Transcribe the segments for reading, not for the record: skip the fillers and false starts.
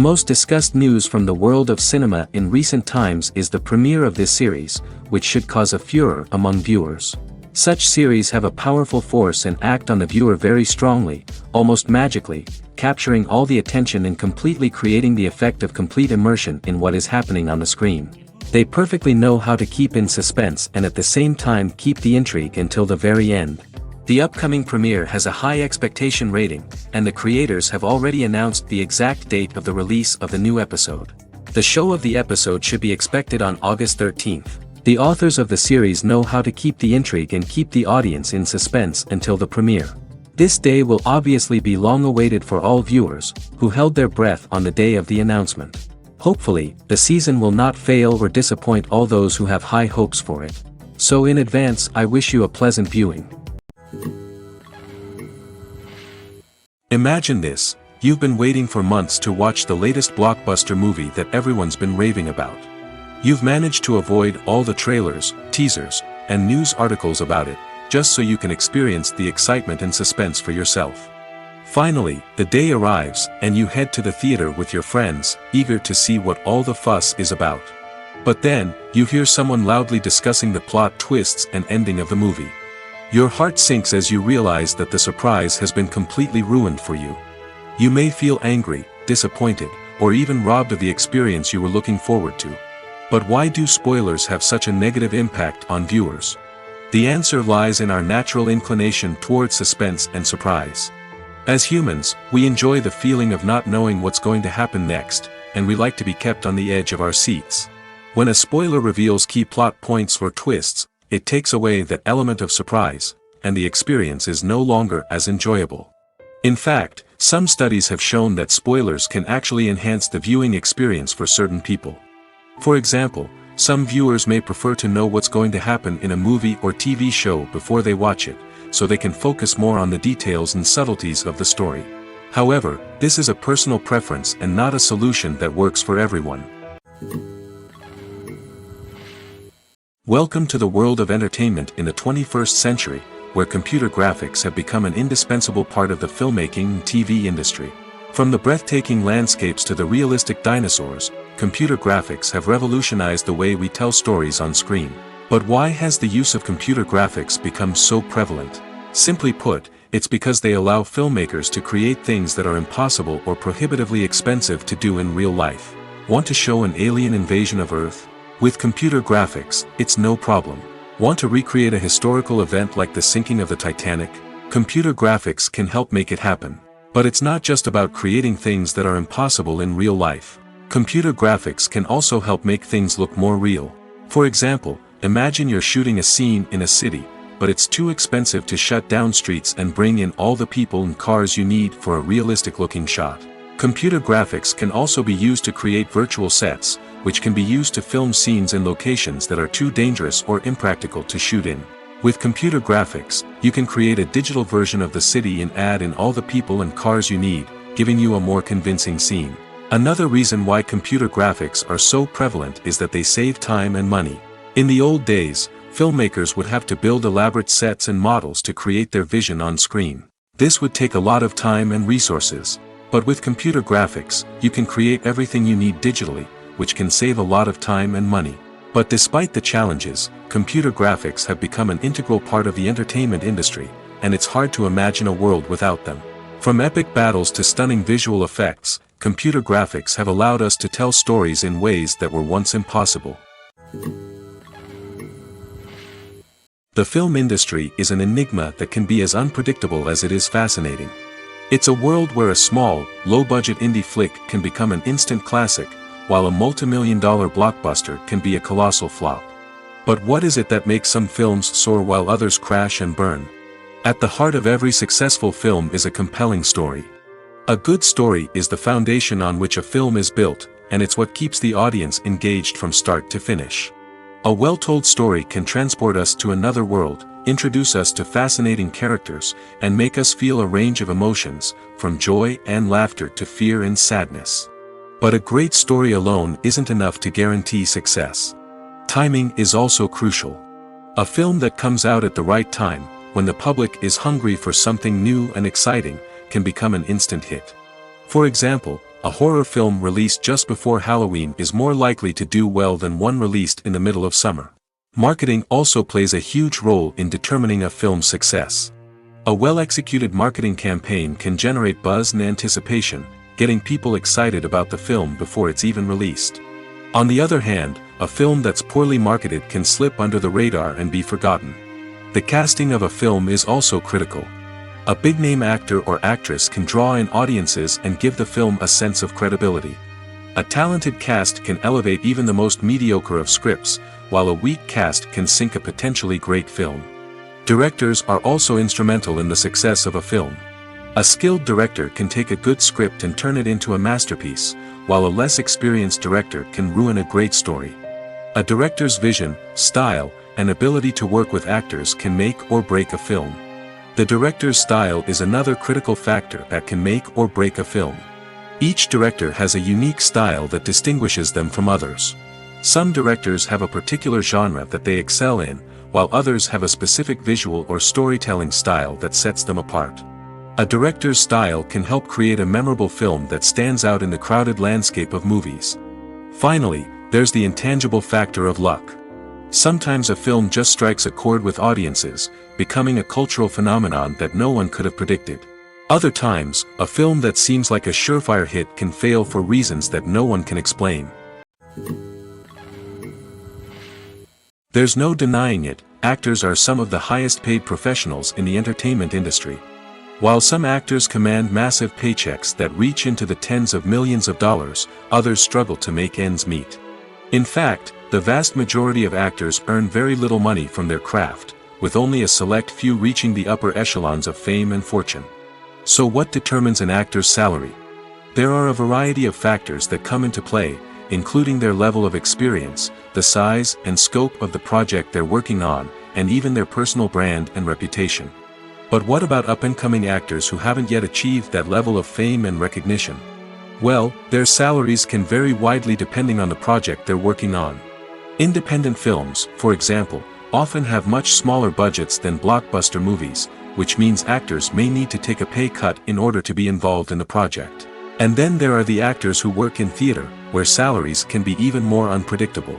most discussed news from the world of cinema in recent times is the premiere of this series, which should cause a furor among viewers. Such series have a powerful force and act on the viewer very strongly, almost magically, capturing all the attention and completely creating the effect of complete immersion in what is happening on the screen. They perfectly know how to keep in suspense and at the same time keep the intrigue until the very end. The upcoming premiere has a high expectation rating, and the creators have already announced the exact date of the release of the new episode. The show of the episode should be expected on August 13th. The authors of the series know how to keep the intrigue and keep the audience in suspense until the premiere. This day will obviously be long awaited for all viewers, who held their breath on the day of the announcement. Hopefully, the season will not fail or disappoint all those who have high hopes for it. So in advance, I wish you a pleasant viewing. Imagine this, you've been waiting for months to watch the latest blockbuster movie that everyone's been raving about. You've managed to avoid all the trailers, teasers, and news articles about it, just so you can experience the excitement and suspense for yourself. Finally, the day arrives, and you head to the theater with your friends, eager to see what all the fuss is about. But then, you hear someone loudly discussing the plot twists and ending of the movie. Your heart sinks as you realize that the surprise has been completely ruined for you. You may feel angry, disappointed, or even robbed of the experience you were looking forward to. But why do spoilers have such a negative impact on viewers? The answer lies in our natural inclination toward suspense and surprise. As humans, we enjoy the feeling of not knowing what's going to happen next, and we like to be kept on the edge of our seats. When a spoiler reveals key plot points or twists, it takes away that element of surprise, and the experience is no longer as enjoyable. In fact, some studies have shown that spoilers can actually enhance the viewing experience for certain people. For example, some viewers may prefer to know what's going to happen in a movie or TV show before they watch it, so they can focus more on the details and subtleties of the story. However, this is a personal preference and not a solution that works for everyone. Welcome to the world of entertainment in the 21st century, where computer graphics have become an indispensable part of the filmmaking and TV industry. From the breathtaking landscapes to the realistic dinosaurs, computer graphics have revolutionized the way we tell stories on screen. But why has the use of computer graphics become so prevalent? Simply put, it's because they allow filmmakers to create things that are impossible or prohibitively expensive to do in real life. Want to show an alien invasion of Earth? With computer graphics, it's no problem. Want to recreate a historical event like the sinking of the Titanic? Computer graphics can help make it happen. But it's not just about creating things that are impossible in real life. Computer graphics can also help make things look more real. For example, imagine you're shooting a scene in a city, but it's too expensive to shut down streets and bring in all the people and cars you need for a realistic-looking shot. Computer graphics can also be used to create virtual sets, which can be used to film scenes in locations that are too dangerous or impractical to shoot in. With computer graphics, you can create a digital version of the city and add in all the people and cars you need, giving you a more convincing scene. Another reason why computer graphics are so prevalent is that they save time and money. In the old days, filmmakers would have to build elaborate sets and models to create their vision on screen. This would take a lot of time and resources. But with computer graphics, you can create everything you need digitally, which can save a lot of time and money. But despite the challenges, computer graphics have become an integral part of the entertainment industry, and it's hard to imagine a world without them. From epic battles to stunning visual effects, computer graphics have allowed us to tell stories in ways that were once impossible. The film industry is an enigma that can be as unpredictable as it is fascinating. It's a world where a small, low-budget indie flick can become an instant classic, while a multi-million-dollar blockbuster can be a colossal flop. But what is it that makes some films soar while others crash and burn? At the heart of every successful film is a compelling story. A good story is the foundation on which a film is built, and it's what keeps the audience engaged from start to finish. A well-told story can transport us to another world, introduce us to fascinating characters, and make us feel a range of emotions, from joy and laughter to fear and sadness. But a great story alone isn't enough to guarantee success. Timing is also crucial. A film that comes out at the right time, when the public is hungry for something new and exciting, can become an instant hit. For example, A horror film released just before Halloween is more likely to do well than one released in the middle of summer. Marketing also plays a huge role in determining a film's success. A well-executed marketing campaign can generate buzz and anticipation, getting people excited about the film before it's even released. On the other hand, a film that's poorly marketed can slip under the radar and be forgotten. The casting of a film is also critical. A big-name actor or actress can draw in audiences and give the film a sense of credibility. A talented cast can elevate even the most mediocre of scripts, while a weak cast can sink a potentially great film. Directors are also instrumental in the success of a film. A skilled director can take a good script and turn it into a masterpiece, while a less experienced director can ruin a great story. A director's vision, style, and ability to work with actors can make or break a film. The director's style is another critical factor that can make or break a film. Each director has a unique style that distinguishes them from others. Some directors have a particular genre that they excel in, while others have a specific visual or storytelling style that sets them apart. A director's style can help create a memorable film that stands out in the crowded landscape of movies. Finally, there's the intangible factor of luck. Sometimes a film just strikes a chord with audiences, becoming a cultural phenomenon that no one could have predicted. Other times, a film that seems like a surefire hit can fail for reasons that no one can explain. There's no denying it, actors are some of the highest paid professionals in the entertainment industry. While some actors command massive paychecks that reach into the tens of millions of dollars, others struggle to make ends meet. In fact, the vast majority of actors earn very little money from their craft, with only a select few reaching the upper echelons of fame and fortune. So what determines an actor's salary? There are a variety of factors that come into play, including their level of experience, the size and scope of the project they're working on, and even their personal brand and reputation. But what about up-and-coming actors who haven't yet achieved that level of fame and recognition? Well, their salaries can vary widely depending on the project they're working on. Independent films, for example, often have much smaller budgets than blockbuster movies, which means actors may need to take a pay cut in order to be involved in the project. And then there are the actors who work in theater, where salaries can be even more unpredictable.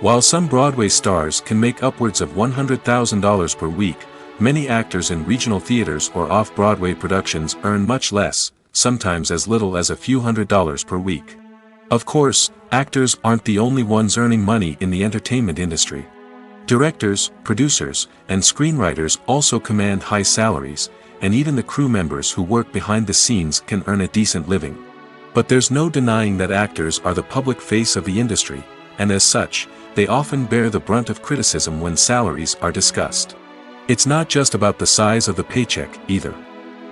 While some Broadway stars can make upwards of $100,000 per week, many actors in regional theaters or off-Broadway productions earn much less, sometimes as little as a few $100s per week. Of course, actors aren't the only ones earning money in the entertainment industry. Directors, producers, and screenwriters also command high salaries, and even the crew members who work behind the scenes can earn a decent living. But there's no denying that actors are the public face of the industry, and as such, they often bear the brunt of criticism when salaries are discussed. It's not just about the size of the paycheck, either.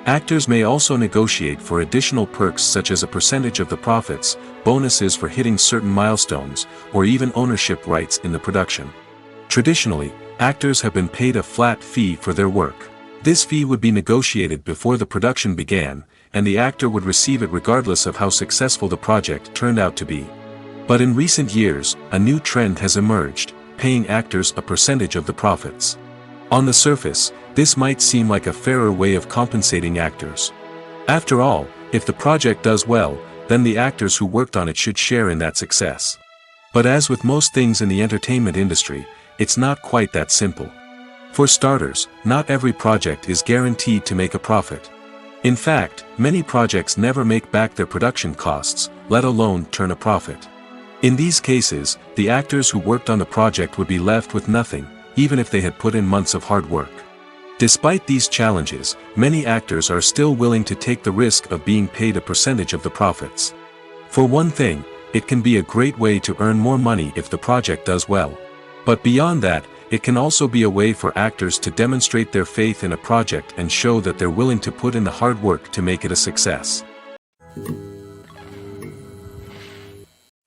Actors may also negotiate for additional perks such as a percentage of the profits, bonuses for hitting certain milestones, or even ownership rights in the production. Traditionally, actors have been paid a flat fee for their work. This fee would be negotiated before the production began, and the actor would receive it regardless of how successful the project turned out to be. But in recent years, a new trend has emerged, paying actors a percentage of the profits. On the surface, this might seem like a fairer way of compensating actors. After all, if the project does well, then the actors who worked on it should share in that success. But as with most things in the entertainment industry, it's not quite that simple. For starters, not every project is guaranteed to make a profit. In fact, many projects never make back their production costs, let alone turn a profit. In these cases, the actors who worked on the project would be left with nothing, even if they had put in months of hard work. Despite these challenges, many actors are still willing to take the risk of being paid a percentage of the profits. For one thing, it can be a great way to earn more money if the project does well. But beyond that, it can also be a way for actors to demonstrate their faith in a project and show that they're willing to put in the hard work to make it a success.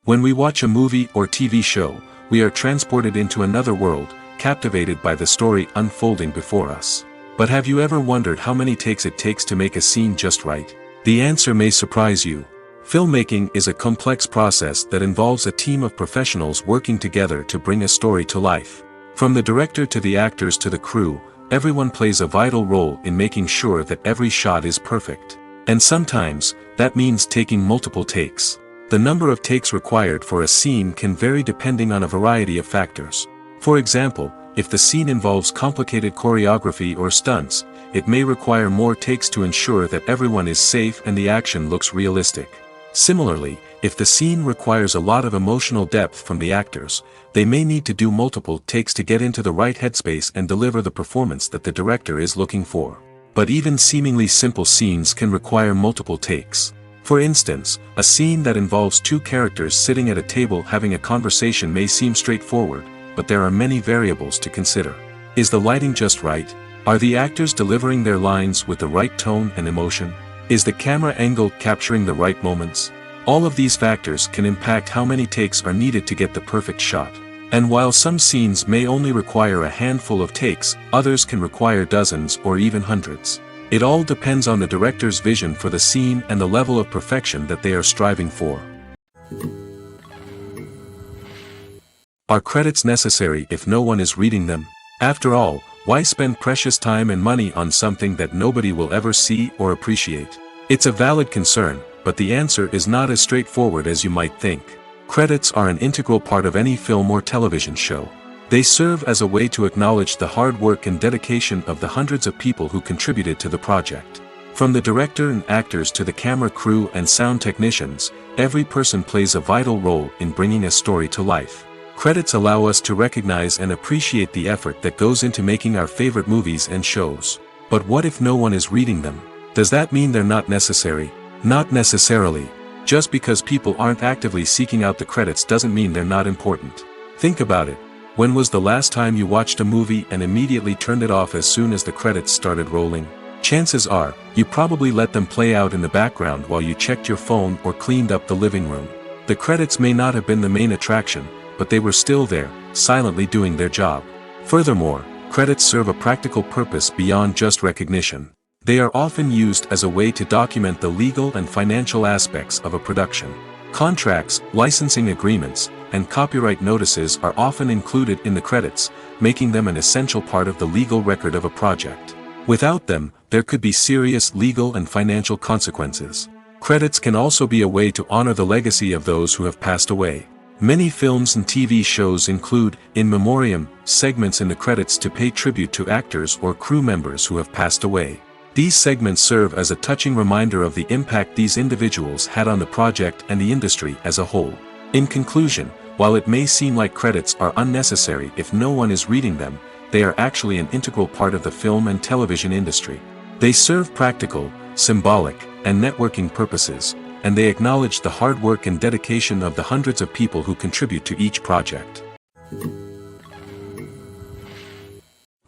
When we watch a movie or TV show, we are transported into another world, captivated by the story unfolding before us. But have you ever wondered how many takes it takes to make a scene just right? The answer may surprise you. Filmmaking is a complex process that involves a team of professionals working together to bring a story to life. From the director to the actors to the crew, everyone plays a vital role in making sure that every shot is perfect. And sometimes, that means taking multiple takes. The number of takes required for a scene can vary depending on a variety of factors. For example, if the scene involves complicated choreography or stunts, it may require more takes to ensure that everyone is safe and the action looks realistic. Similarly, if the scene requires a lot of emotional depth from the actors, they may need to do multiple takes to get into the right headspace and deliver the performance that the director is looking for. But even seemingly simple scenes can require multiple takes. For instance, a scene that involves two characters sitting at a table having a conversation may seem straightforward, but there are many variables to consider. Is the lighting just right? Are the actors delivering their lines with the right tone and emotion? Is the camera angle capturing the right moments? All of these factors can impact how many takes are needed to get the perfect shot. And while some scenes may only require a handful of takes, others can require dozens or even hundreds. It all depends on the director's vision for the scene and the level of perfection that they are striving for. Are credits necessary if no one is reading them? After all, why spend precious time and money on something that nobody will ever see or appreciate? It's a valid concern, but the answer is not as straightforward as you might think. Credits are an integral part of any film or television show. They serve as a way to acknowledge the hard work and dedication of the hundreds of people who contributed to the project. From the director and actors to the camera crew and sound technicians, every person plays a vital role in bringing a story to life. Credits allow us to recognize and appreciate the effort that goes into making our favorite movies and shows. But what if no one is reading them? Does that mean they're not necessary? Not necessarily. Just because people aren't actively seeking out the credits doesn't mean they're not important. Think about it. When was the last time you watched a movie and immediately turned it off as soon as the credits started rolling? Chances are, you probably let them play out in the background while you checked your phone or cleaned up the living room. The credits may not have been the main attraction, but they were still there, silently doing their job. Furthermore, credits serve a practical purpose beyond just recognition. They are often used as a way to document the legal and financial aspects of a production. Contracts, licensing agreements, and copyright notices are often included in the credits, making them an essential part of the legal record of a project. Without them, there could be serious legal and financial consequences. Credits can also be a way to honor the legacy of those who have passed away. Many films and TV shows include, in memoriam, segments in the credits to pay tribute to actors or crew members who have passed away. These segments serve as a touching reminder of the impact these individuals had on the project and the industry as a whole. In conclusion, while it may seem like credits are unnecessary if no one is reading them, they are actually an integral part of the film and television industry. They serve practical, symbolic, and networking purposes, and they acknowledge the hard work and dedication of the hundreds of people who contribute to each project.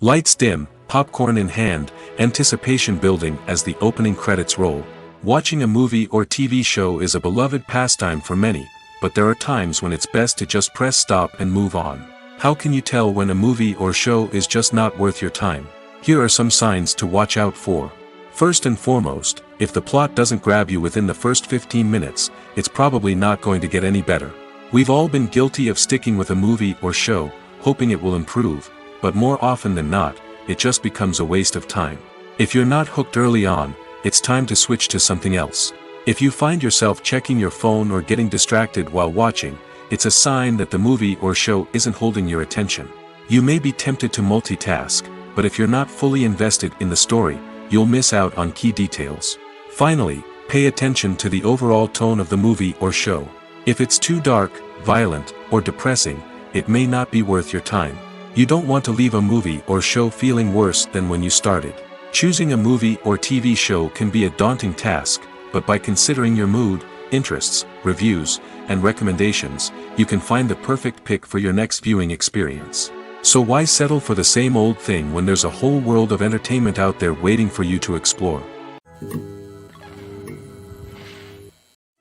Lights dim, popcorn in hand, anticipation building as the opening credits roll. Watching a movie or TV show is a beloved pastime for many, but there are times when it's best to just press stop and move on. How can you tell when a movie or show is just not worth your time? Here are some signs to watch out for. First and foremost, if the plot doesn't grab you within the first 15 minutes, it's probably not going to get any better. We've all been guilty of sticking with a movie or show, hoping it will improve, but more often than not, it just becomes a waste of time. If you're not hooked early on, it's time to switch to something else. If you find yourself checking your phone or getting distracted while watching, it's a sign that the movie or show isn't holding your attention. You may be tempted to multitask, but if you're not fully invested in the story, you'll miss out on key details. Finally, pay attention to the overall tone of the movie or show. If it's too dark, violent, or depressing, it may not be worth your time. You don't want to leave a movie or show feeling worse than when you started. Choosing a movie or TV show can be a daunting task, but by considering your mood, interests, reviews, and recommendations, you can find the perfect pick for your next viewing experience. So why settle for the same old thing when there's a whole world of entertainment out there waiting for you to explore?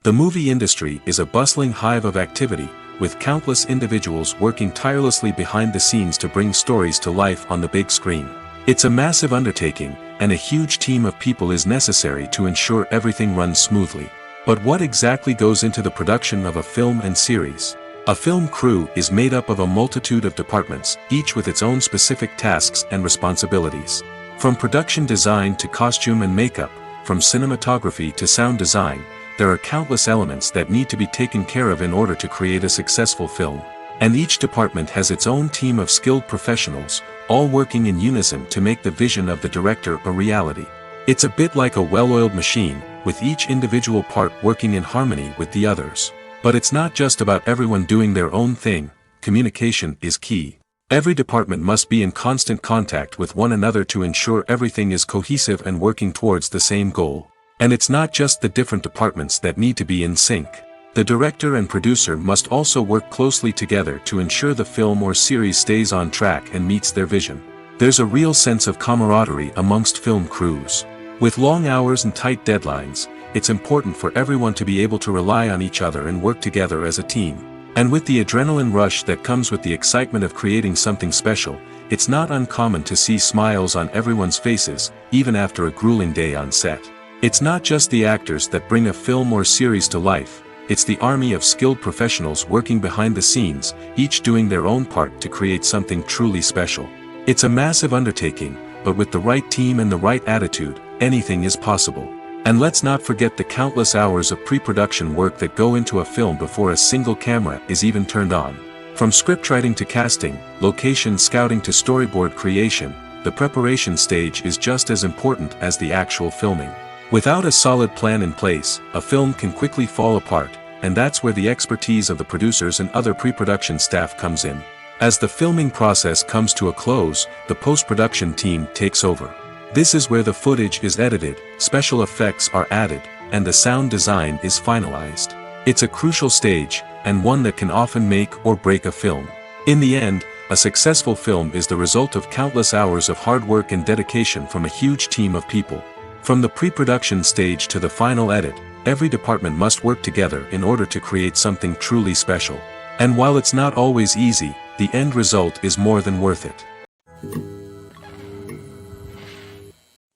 The movie industry is a bustling hive of activity, with countless individuals working tirelessly behind the scenes to bring stories to life on the big screen. It's a massive undertaking, and a huge team of people is necessary to ensure everything runs smoothly. But what exactly goes into the production of a film and series? A film crew is made up of a multitude of departments, each with its own specific tasks and responsibilities. From production design to costume and makeup, from cinematography to sound design, there are countless elements that need to be taken care of in order to create a successful film. And each department has its own team of skilled professionals, all working in unison to make the vision of the director a reality. It's a bit like a well-oiled machine, with each individual part working in harmony with the others. But it's not just about everyone doing their own thing. Communication is key. Every department must be in constant contact with one another to ensure everything is cohesive and working towards the same goal. And it's not just the different departments that need to be in sync. The director and producer must also work closely together to ensure the film or series stays on track and meets their vision. There's a real sense of camaraderie amongst film crews. With long hours and tight deadlines, it's important for everyone to be able to rely on each other and work together as a team. And with the adrenaline rush that comes with the excitement of creating something special, it's not uncommon to see smiles on everyone's faces, even after a grueling day on set. It's not just the actors that bring a film or series to life, it's the army of skilled professionals working behind the scenes, each doing their own part to create something truly special. It's a massive undertaking, but with the right team and the right attitude, anything is possible. And let's not forget the countless hours of pre-production work that go into a film before a single camera is even turned on. From scriptwriting to casting, location scouting to storyboard creation, the preparation stage is just as important as the actual filming. Without a solid plan in place, a film can quickly fall apart, and that's where the expertise of the producers and other pre-production staff comes in. As the filming process comes to a close, the post-production team takes over. This is where the footage is edited, special effects are added, and the sound design is finalized. It's a crucial stage, and one that can often make or break a film. In the end, a successful film is the result of countless hours of hard work and dedication from a huge team of people. From the pre-production stage to the final edit, every department must work together in order to create something truly special. And while it's not always easy, the end result is more than worth it.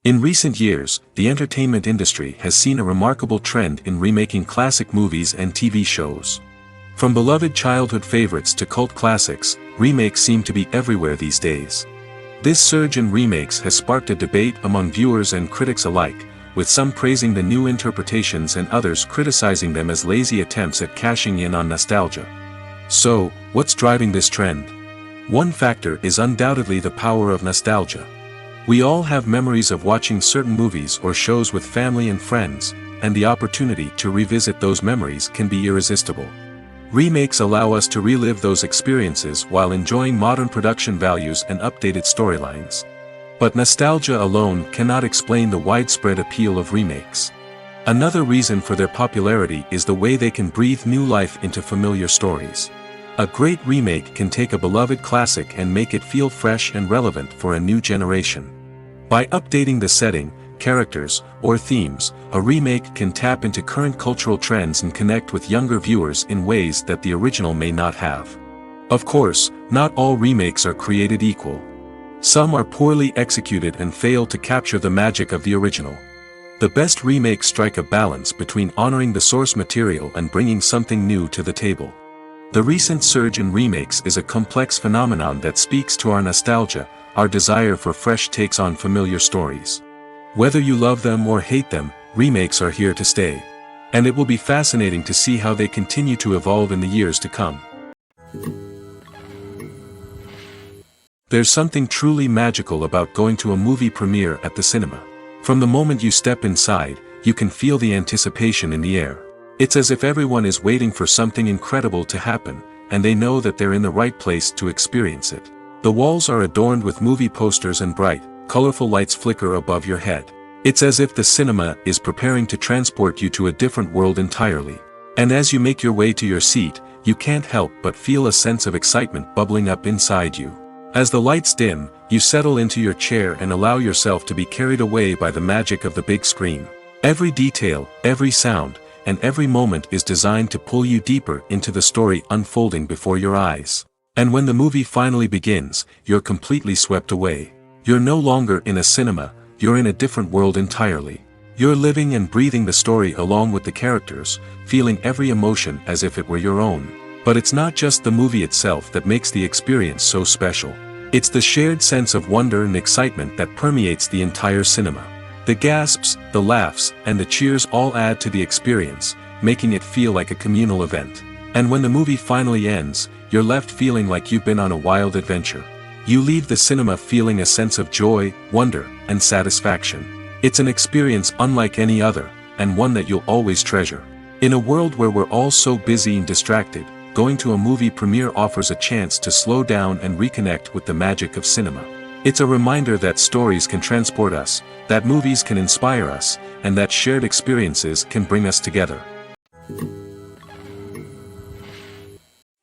In recent years, the entertainment industry has seen a remarkable trend in remaking classic movies and TV shows. From beloved childhood favorites to cult classics, remakes seem to be everywhere these days. This surge in remakes has sparked a debate among viewers and critics alike, with some praising the new interpretations and others criticizing them as lazy attempts at cashing in on nostalgia. So, what's driving this trend? One factor is undoubtedly the power of nostalgia. We all have memories of watching certain movies or shows with family and friends, and the opportunity to revisit those memories can be irresistible. Remakes allow us to relive those experiences while enjoying modern production values and updated storylines. But nostalgia alone cannot explain the widespread appeal of remakes. Another reason for their popularity is the way they can breathe new life into familiar stories. A great remake can take a beloved classic and make it feel fresh and relevant for a new generation. By updating the setting, characters, or themes, a remake can tap into current cultural trends and connect with younger viewers in ways that the original may not have. Of course, not all remakes are created equal. Some are poorly executed and fail to capture the magic of the original. The best remakes strike a balance between honoring the source material and bringing something new to the table. The recent surge in remakes is a complex phenomenon that speaks to our nostalgia, our desire for fresh takes on familiar stories. Whether you love them or hate them, remakes are here to stay. And it will be fascinating to see how they continue to evolve in the years to come. There's something truly magical about going to a movie premiere at the cinema. From the moment you step inside, you can feel the anticipation in the air. It's as if everyone is waiting for something incredible to happen, and they know that they're in the right place to experience it. The walls are adorned with movie posters and bright, colorful lights flicker above your head. It's as if the cinema is preparing to transport you to a different world entirely. And as you make your way to your seat, you can't help but feel a sense of excitement bubbling up inside you. As the lights dim, you settle into your chair and allow yourself to be carried away by the magic of the big screen. Every detail, every sound, and every moment is designed to pull you deeper into the story unfolding before your eyes. And when the movie finally begins, you're completely swept away. You're no longer in a cinema, you're in a different world entirely. You're living and breathing the story along with the characters, feeling every emotion as if it were your own. But it's not just the movie itself that makes the experience so special. It's the shared sense of wonder and excitement that permeates the entire cinema. The gasps, the laughs, and the cheers all add to the experience, making it feel like a communal event. And when the movie finally ends, you're left feeling like you've been on a wild adventure. You leave the cinema feeling a sense of joy, wonder, and satisfaction. It's an experience unlike any other, and one that you'll always treasure. In a world where we're all so busy and distracted, going to a movie premiere offers a chance to slow down and reconnect with the magic of cinema. It's a reminder that stories can transport us, that movies can inspire us, and that shared experiences can bring us together.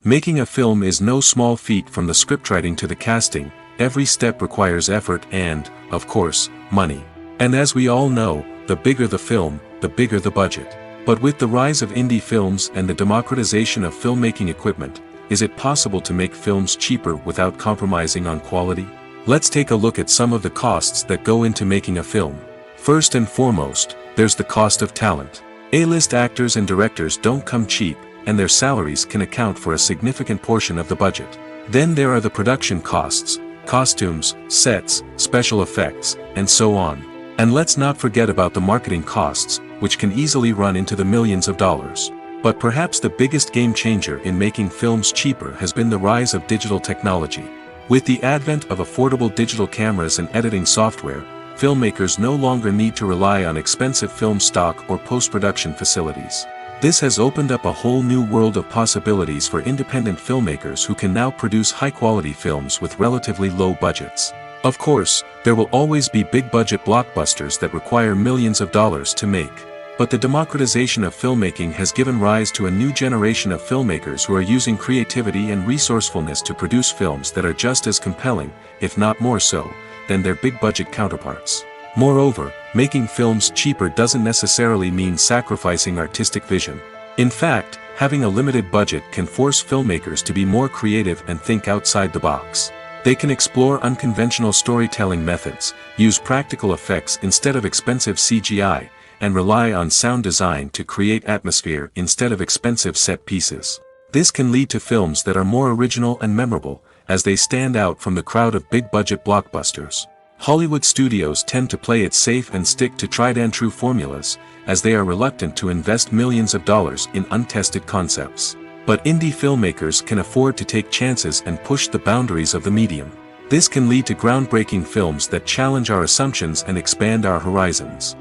Making a film is no small feat. From the scriptwriting to the casting, every step requires effort and, of course, money. And as we all know, the bigger the film, the bigger the budget. But with the rise of indie films and the democratization of filmmaking equipment, is it possible to make films cheaper without compromising on quality? Let's take a look at some of the costs that go into making a film. First and foremost, there's the cost of talent. A-list actors and directors don't come cheap, and their salaries can account for a significant portion of the budget. Then there are the production costs, costumes, sets, special effects, and so on. And let's not forget about the marketing costs, which can easily run into the millions of dollars. But perhaps the biggest game changer in making films cheaper has been the rise of digital technology. With the advent of affordable digital cameras and editing software, filmmakers no longer need to rely on expensive film stock or post-production facilities. This has opened up a whole new world of possibilities for independent filmmakers who can now produce high-quality films with relatively low budgets. Of course, there will always be big-budget blockbusters that require millions of dollars to make. But the democratization of filmmaking has given rise to a new generation of filmmakers who are using creativity and resourcefulness to produce films that are just as compelling, if not more so, than their big-budget counterparts. Moreover, making films cheaper doesn't necessarily mean sacrificing artistic vision. In fact, having a limited budget can force filmmakers to be more creative and think outside the box. They can explore unconventional storytelling methods, use practical effects instead of expensive CGI, and rely on sound design to create atmosphere instead of expensive set pieces. This can lead to films that are more original and memorable, as they stand out from the crowd of big-budget blockbusters. Hollywood studios tend to play it safe and stick to tried-and-true formulas, as they are reluctant to invest millions of dollars in untested concepts. But indie filmmakers can afford to take chances and push the boundaries of the medium. This can lead to groundbreaking films that challenge our assumptions and expand our horizons.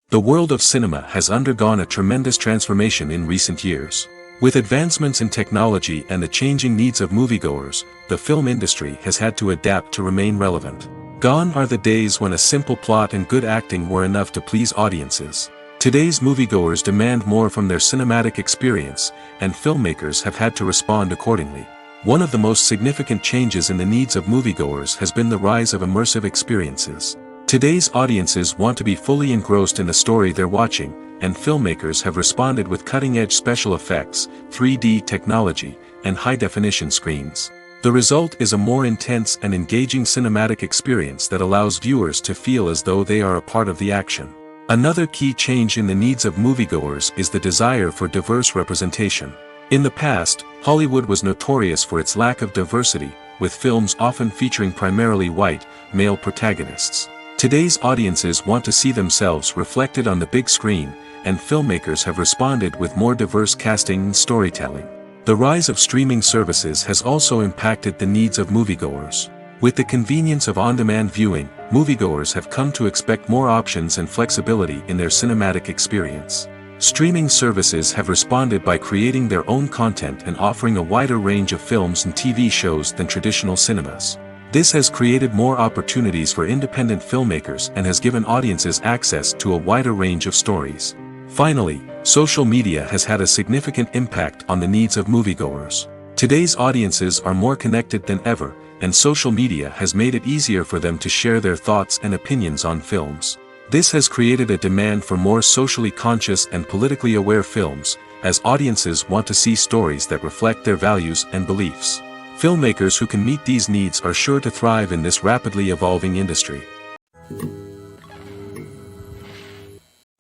The world of cinema has undergone a tremendous transformation in recent years. With advancements in technology and the changing needs of moviegoers, the film industry has had to adapt to remain relevant. Gone are the days when a simple plot and good acting were enough to please audiences. Today's moviegoers demand more from their cinematic experience, and filmmakers have had to respond accordingly. One of the most significant changes in the needs of moviegoers has been the rise of immersive experiences. Today's audiences want to be fully engrossed in the story they're watching, and filmmakers have responded with cutting-edge special effects, 3D technology, and high-definition screens. The result is a more intense and engaging cinematic experience that allows viewers to feel as though they are a part of the action. Another key change in the needs of moviegoers is the desire for diverse representation. In the past, Hollywood was notorious for its lack of diversity, with films often featuring primarily white, male protagonists. Today's audiences want to see themselves reflected on the big screen, and filmmakers have responded with more diverse casting and storytelling. The rise of streaming services has also impacted the needs of moviegoers. With the convenience of on-demand viewing, moviegoers have come to expect more options and flexibility in their cinematic experience. Streaming services have responded by creating their own content and offering a wider range of films and TV shows than traditional cinemas. This has created more opportunities for independent filmmakers and has given audiences access to a wider range of stories. Finally, social media has had a significant impact on the needs of moviegoers. Today's audiences are more connected than ever, and social media has made it easier for them to share their thoughts and opinions on films. This has created a demand for more socially conscious and politically aware films, as audiences want to see stories that reflect their values and beliefs. Filmmakers who can meet these needs are sure to thrive in this rapidly evolving industry.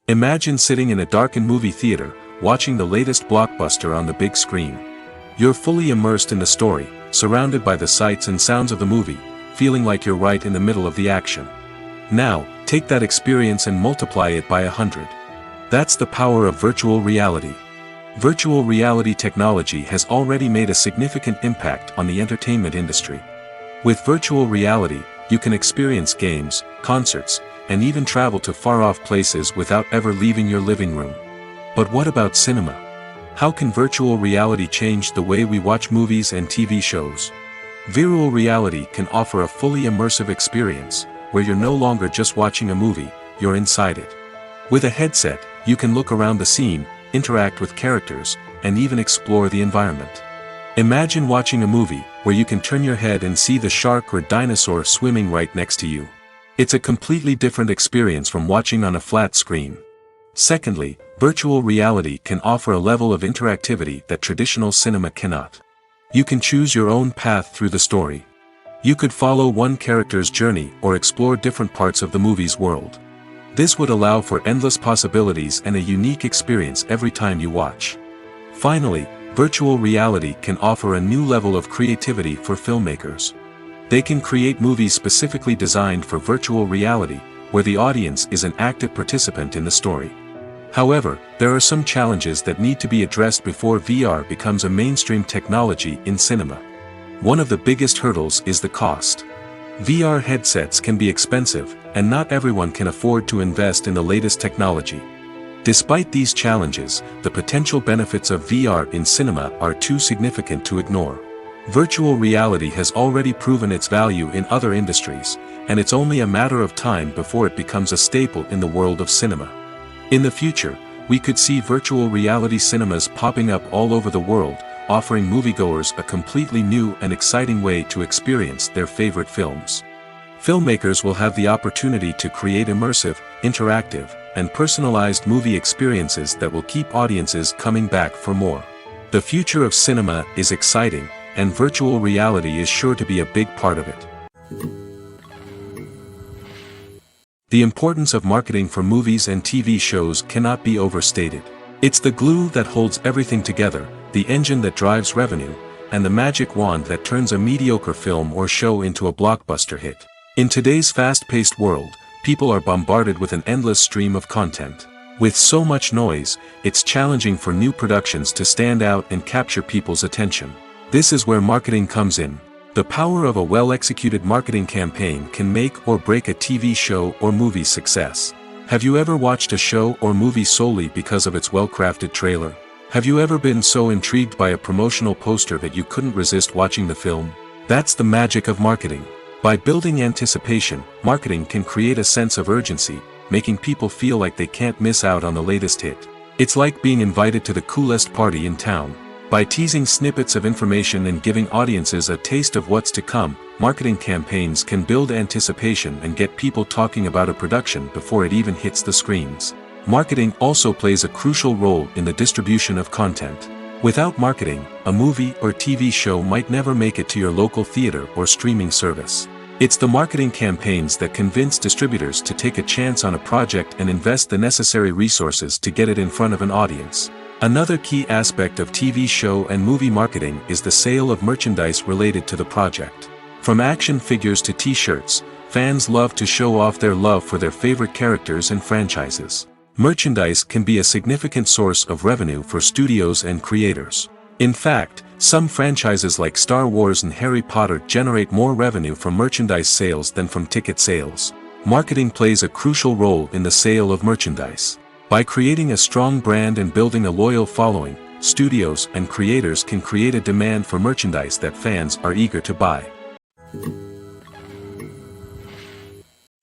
Imagine sitting in a darkened movie theater, watching the latest blockbuster on the big screen. You're fully immersed in the story, surrounded by the sights and sounds of the movie, feeling like you're right in the middle of the action. Now, take that experience and multiply it by 100. That's the power of virtual reality. Virtual reality technology has already made a significant impact on the entertainment industry. With virtual reality, you can experience games, concerts, and even travel to far-off places without ever leaving your living room. But what about cinema? How can virtual reality change the way we watch movies and TV shows? Virtual reality can offer a fully immersive experience, where you're no longer just watching a movie, you're inside it. With a headset, you can look around the scene, interact with characters, and even explore the environment. Imagine watching a movie, where you can turn your head and see the shark or dinosaur swimming right next to you. It's a completely different experience from watching on a flat screen. Secondly, virtual reality can offer a level of interactivity that traditional cinema cannot. You can choose your own path through the story. You could follow one character's journey or explore different parts of the movie's world. This would allow for endless possibilities and a unique experience every time you watch. Finally, virtual reality can offer a new level of creativity for filmmakers. They can create movies specifically designed for virtual reality, where the audience is an active participant in the story. However, there are some challenges that need to be addressed before VR becomes a mainstream technology in cinema. One of the biggest hurdles is the cost. VR headsets can be expensive, and not everyone can afford to invest in the latest technology. Despite these challenges, the potential benefits of VR in cinema are too significant to ignore. Virtual reality has already proven its value in other industries, and it's only a matter of time before it becomes a staple in the world of cinema. In the future, we could see virtual reality cinemas popping up all over the world, offering moviegoers a completely new and exciting way to experience their favorite films. Filmmakers will have the opportunity to create immersive, interactive, and personalized movie experiences that will keep audiences coming back for more. The future of cinema is exciting, and virtual reality is sure to be a big part of it. The importance of marketing for movies and TV shows cannot be overstated. It's the glue that holds everything together, the engine that drives revenue, and the magic wand that turns a mediocre film or show into a blockbuster hit. In today's fast-paced world, people are bombarded with an endless stream of content. With so much noise, it's challenging for new productions to stand out and capture people's attention. This is where marketing comes in. The power of a well-executed marketing campaign can make or break a TV show or movie's success. Have you ever watched a show or movie solely because of its well-crafted trailer? Have you ever been so intrigued by a promotional poster that you couldn't resist watching the film? That's the magic of marketing. By building anticipation, marketing can create a sense of urgency, making people feel like they can't miss out on the latest hit. It's like being invited to the coolest party in town. By teasing snippets of information and giving audiences a taste of what's to come, marketing campaigns can build anticipation and get people talking about a production before it even hits the screens. Marketing also plays a crucial role in the distribution of content. Without marketing, a movie or TV show might never make it to your local theater or streaming service. It's the marketing campaigns that convince distributors to take a chance on a project and invest the necessary resources to get it in front of an audience. Another key aspect of TV show and movie marketing is the sale of merchandise related to the project. From action figures to t-shirts, fans love to show off their love for their favorite characters and franchises. Merchandise can be a significant source of revenue for studios and creators. In fact, some franchises like Star Wars and Harry Potter generate more revenue from merchandise sales than from ticket sales. Marketing plays a crucial role in the sale of merchandise. By creating a strong brand and building a loyal following, studios and creators can create a demand for merchandise that fans are eager to buy.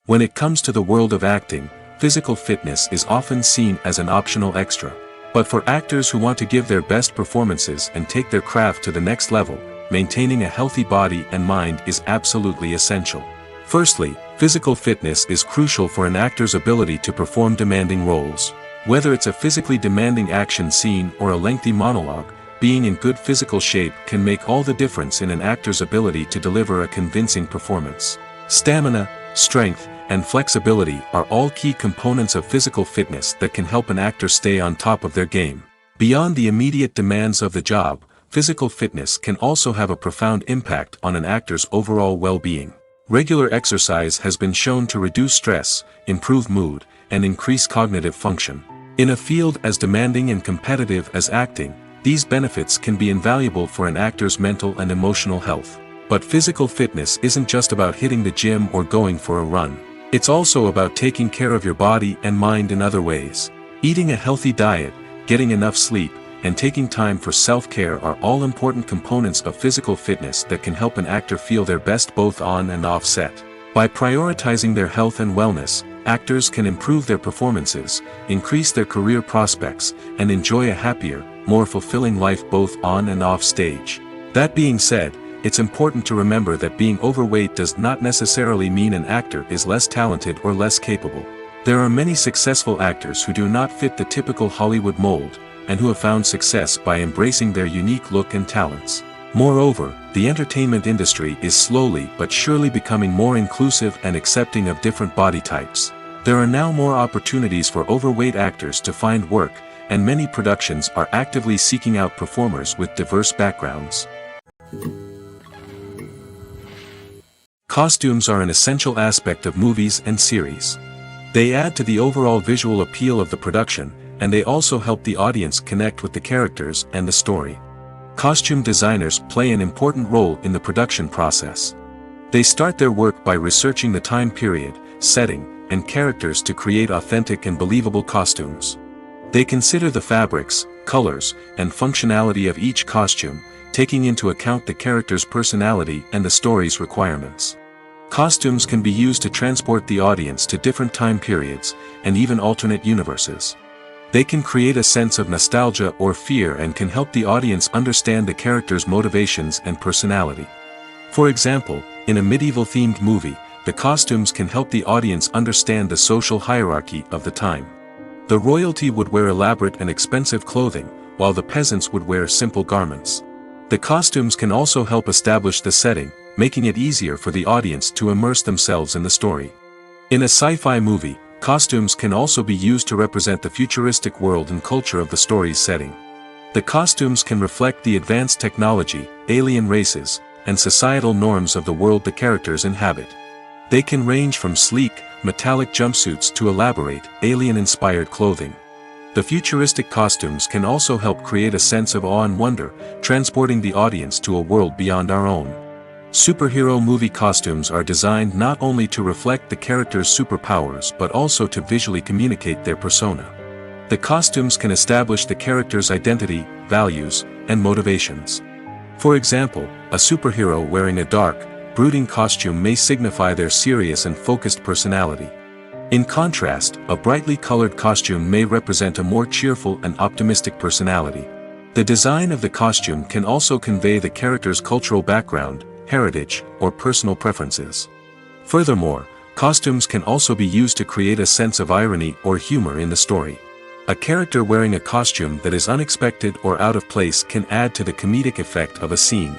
When it comes to the world of acting, physical fitness is often seen as an optional extra. But for actors who want to give their best performances and take their craft to the next level, maintaining a healthy body and mind is absolutely essential. Firstly, physical fitness is crucial for an actor's ability to perform demanding roles. Whether it's a physically demanding action scene or a lengthy monologue, being in good physical shape can make all the difference in an actor's ability to deliver a convincing performance. Stamina, strength, and flexibility are all key components of physical fitness that can help an actor stay on top of their game. Beyond the immediate demands of the job, physical fitness can also have a profound impact on an actor's overall well-being. Regular exercise has been shown to reduce stress, improve mood, and increase cognitive function. In a field as demanding and competitive as acting, these benefits can be invaluable for an actor's mental and emotional health. But physical fitness isn't just about hitting the gym or going for a run. It's also about taking care of your body and mind in other ways. Eating a healthy diet, getting enough sleep, and taking time for self-care are all important components of physical fitness that can help an actor feel their best both on and off set. By prioritizing their health and wellness, actors can improve their performances, increase their career prospects, and enjoy a happier, more fulfilling life both on and off stage. That being said, it's important to remember that being overweight does not necessarily mean an actor is less talented or less capable. There are many successful actors who do not fit the typical Hollywood mold, and who have found success by embracing their unique look and talents. Moreover, the entertainment industry is slowly but surely becoming more inclusive and accepting of different body types. There are now more opportunities for overweight actors to find work, and many productions are actively seeking out performers with diverse backgrounds. Costumes are an essential aspect of movies and series. They add to the overall visual appeal of the production, and they also help the audience connect with the characters and the story. Costume designers play an important role in the production process. They start their work by researching the time period, setting, and characters to create authentic and believable costumes. They consider the fabrics, colors, and functionality of each costume, taking into account the character's personality and the story's requirements. Costumes can be used to transport the audience to different time periods, and even alternate universes. They can create a sense of nostalgia or fear and can help the audience understand the character's motivations and personality. For example, in a medieval-themed movie, the costumes can help the audience understand the social hierarchy of the time. The royalty would wear elaborate and expensive clothing, while the peasants would wear simple garments. The costumes can also help establish the setting, making it easier for the audience to immerse themselves in the story. In a sci-fi movie, costumes can also be used to represent the futuristic world and culture of the story's setting. The costumes can reflect the advanced technology, alien races, and societal norms of the world the characters inhabit. They can range from sleek, metallic jumpsuits to elaborate, alien-inspired clothing. The futuristic costumes can also help create a sense of awe and wonder, transporting the audience to a world beyond our own. Superhero movie costumes are designed not only to reflect the character's superpowers but also to visually communicate their persona. The costumes can establish the character's identity, values, and motivations. For example, a superhero wearing a dark, brooding costume may signify their serious and focused personality. In contrast, a brightly colored costume may represent a more cheerful and optimistic personality. The design of the costume can also convey the character's cultural background, heritage, or personal preferences. Furthermore, costumes can also be used to create a sense of irony or humor in the story. A character wearing a costume that is unexpected or out of place can add to the comedic effect of a scene.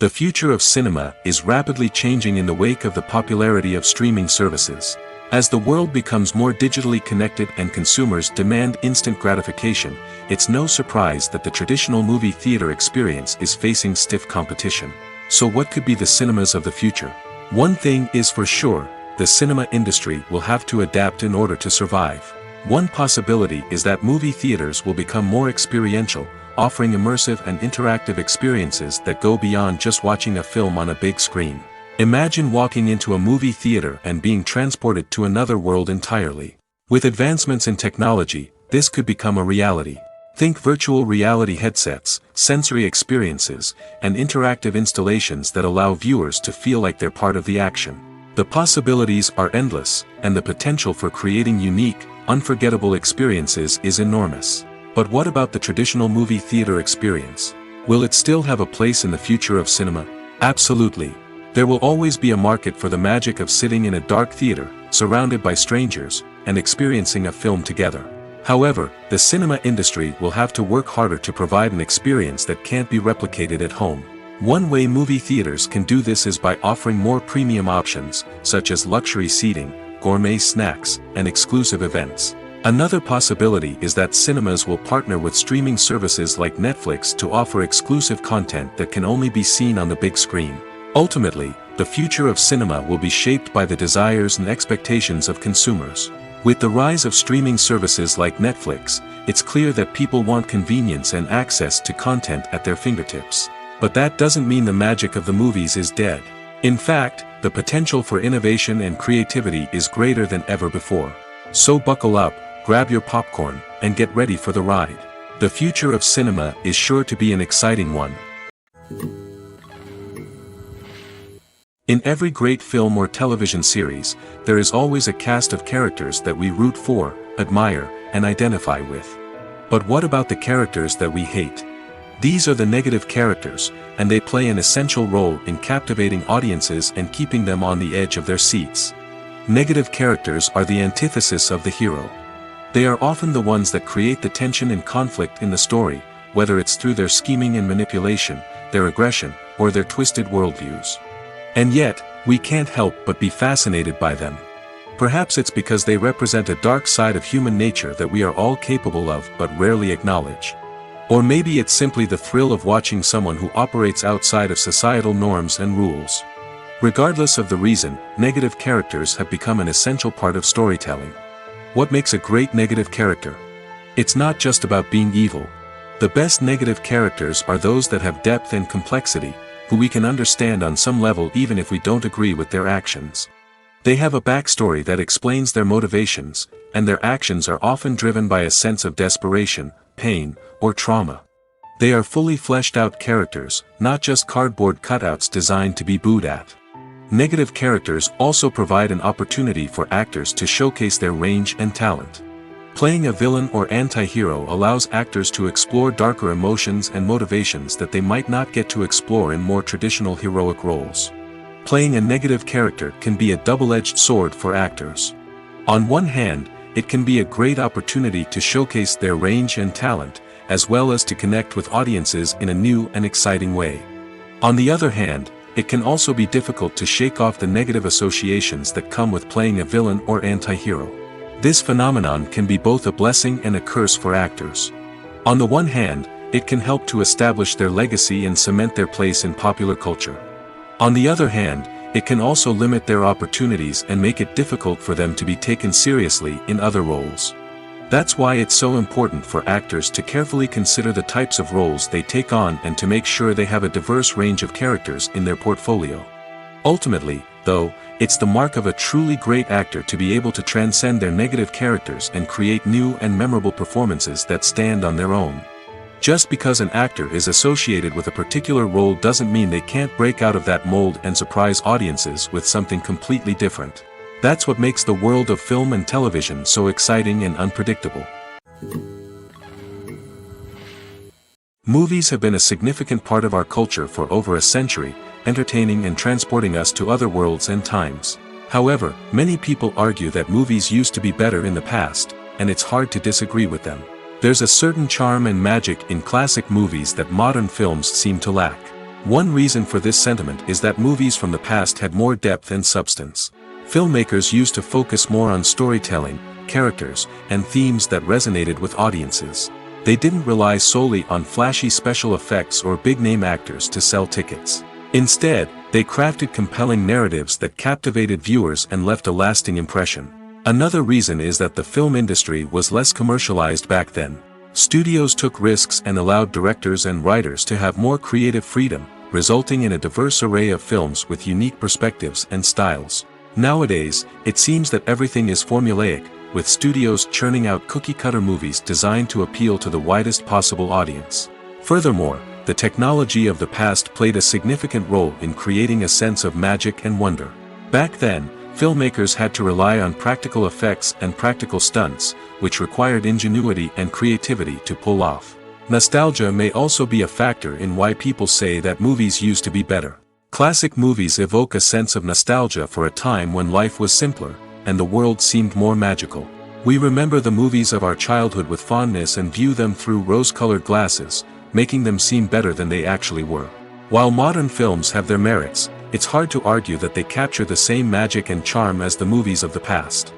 The future of cinema is rapidly changing in the wake of the popularity of streaming services. As the world becomes more digitally connected and consumers demand instant gratification, it's no surprise that the traditional movie theater experience is facing stiff competition. So what could be the cinemas of the future? One thing is for sure, the cinema industry will have to adapt in order to survive. One possibility is that movie theaters will become more experiential, offering immersive and interactive experiences that go beyond just watching a film on a big screen. Imagine walking into a movie theater and being transported to another world entirely. With advancements in technology, this could become a reality. Think virtual reality headsets, sensory experiences, and interactive installations that allow viewers to feel like they're part of the action. The possibilities are endless, and the potential for creating unique, unforgettable experiences is enormous. But what about the traditional movie theater experience? Will it still have a place in the future of cinema? Absolutely. There will always be a market for the magic of sitting in a dark theater, surrounded by strangers, and experiencing a film together. However, the cinema industry will have to work harder to provide an experience that can't be replicated at home. One way movie theaters can do this is by offering more premium options, such as luxury seating, gourmet snacks, and exclusive events. Another possibility is that cinemas will partner with streaming services like Netflix to offer exclusive content that can only be seen on the big screen. Ultimately, the future of cinema will be shaped by the desires and expectations of consumers. With the rise of streaming services like Netflix, it's clear that people want convenience and access to content at their fingertips. But that doesn't mean the magic of the movies is dead. In fact, the potential for innovation and creativity is greater than ever before. So buckle up, grab your popcorn, and get ready for the ride. The future of cinema is sure to be an exciting one. In every great film or television series, there is always a cast of characters that we root for, admire, and identify with. But what about the characters that we hate? These are the negative characters, and they play an essential role in captivating audiences and keeping them on the edge of their seats. Negative characters are the antithesis of the hero. They are often the ones that create the tension and conflict in the story, whether it's through their scheming and manipulation, their aggression, or their twisted worldviews. And yet, we can't help but be fascinated by them. Perhaps it's because they represent a dark side of human nature that we are all capable of but rarely acknowledge. Or maybe it's simply the thrill of watching someone who operates outside of societal norms and rules. Regardless of the reason, negative characters have become an essential part of storytelling. What makes a great negative character? It's not just about being evil. The best negative characters are those that have depth and complexity, who we can understand on some level even if we don't agree with their actions. They have a backstory that explains their motivations, and their actions are often driven by a sense of desperation, pain, or trauma. They are fully fleshed out characters, not just cardboard cutouts designed to be booed at. Negative characters also provide an opportunity for actors to showcase their range and talent. Playing a villain or anti-hero allows actors to explore darker emotions and motivations that they might not get to explore in more traditional heroic roles. Playing a negative character can be a double-edged sword for actors. On one hand, it can be a great opportunity to showcase their range and talent, as well as to connect with audiences in a new and exciting way. On the other hand, it can also be difficult to shake off the negative associations that come with playing a villain or anti-hero. This phenomenon can be both a blessing and a curse for actors. On the one hand, it can help to establish their legacy and cement their place in popular culture. On the other hand, it can also limit their opportunities and make it difficult for them to be taken seriously in other roles. That's why it's so important for actors to carefully consider the types of roles they take on and to make sure they have a diverse range of characters in their portfolio. Ultimately, though, it's the mark of a truly great actor to be able to transcend their negative characters and create new and memorable performances that stand on their own. Just because an actor is associated with a particular role doesn't mean they can't break out of that mold and surprise audiences with something completely different. That's what makes the world of film and television so exciting and unpredictable. Movies have been a significant part of our culture for over a century, entertaining and transporting us to other worlds and times. However, many people argue that movies used to be better in the past, and it's hard to disagree with them. There's a certain charm and magic in classic movies that modern films seem to lack. One reason for this sentiment is that movies from the past had more depth and substance. Filmmakers used to focus more on storytelling, characters, and themes that resonated with audiences. They didn't rely solely on flashy special effects or big-name actors to sell tickets. Instead, they crafted compelling narratives that captivated viewers and left a lasting impression. Another reason is that the film industry was less commercialized back then. Studios took risks and allowed directors and writers to have more creative freedom, resulting in a diverse array of films with unique perspectives and styles. Nowadays, it seems that everything is formulaic, with studios churning out cookie-cutter movies designed to appeal to the widest possible audience. Furthermore, the technology of the past played a significant role in creating a sense of magic and wonder. Back then, filmmakers had to rely on practical effects and practical stunts, which required ingenuity and creativity to pull off. Nostalgia may also be a factor in why people say that movies used to be better. Classic movies evoke a sense of nostalgia for a time when life was simpler, and the world seemed more magical. We remember the movies of our childhood with fondness and view them through rose-colored glasses, making them seem better than they actually were. While modern films have their merits, it's hard to argue that they capture the same magic and charm as the movies of the past.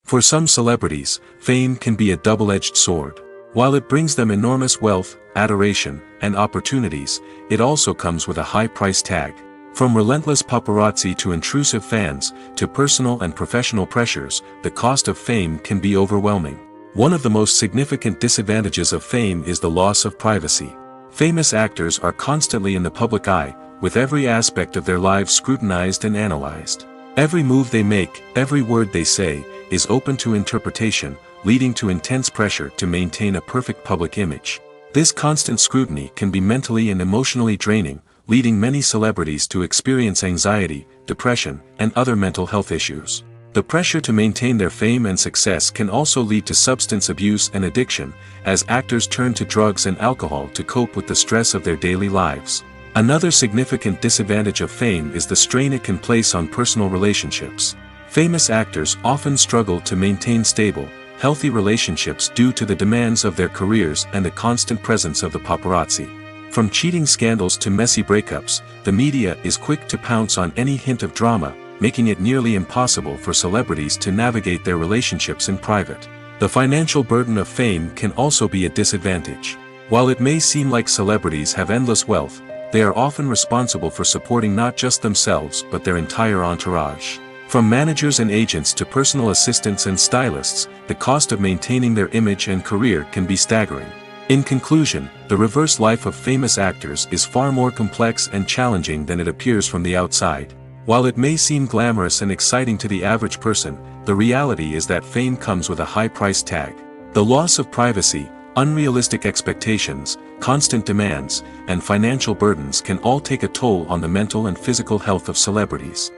For some celebrities, fame can be a double-edged sword. While it brings them enormous wealth, adoration, and opportunities, it also comes with a high price tag. From relentless paparazzi to intrusive fans, to personal and professional pressures, the cost of fame can be overwhelming. One of the most significant disadvantages of fame is the loss of privacy. Famous actors are constantly in the public eye, with every aspect of their lives scrutinized and analyzed. Every move they make, every word they say, is open to interpretation, leading to intense pressure to maintain a perfect public image. This constant scrutiny can be mentally and emotionally draining, leading many celebrities to experience anxiety, depression, and other mental health issues. The pressure to maintain their fame and success can also lead to substance abuse and addiction, as actors turn to drugs and alcohol to cope with the stress of their daily lives. Another significant disadvantage of fame is the strain it can place on personal relationships. Famous actors often struggle to maintain stable, healthy relationships due to the demands of their careers and the constant presence of the paparazzi. From cheating scandals to messy breakups, the media is quick to pounce on any hint of drama, making it nearly impossible for celebrities to navigate their relationships in private. The financial burden of fame can also be a disadvantage. While it may seem like celebrities have endless wealth, they are often responsible for supporting not just themselves but their entire entourage. From managers and agents to personal assistants and stylists, the cost of maintaining their image and career can be staggering. In conclusion, the reverse life of famous actors is far more complex and challenging than it appears from the outside. While it may seem glamorous and exciting to the average person, the reality is that fame comes with a high price tag. The loss of privacy, unrealistic expectations, constant demands, and financial burdens can all take a toll on the mental and physical health of celebrities.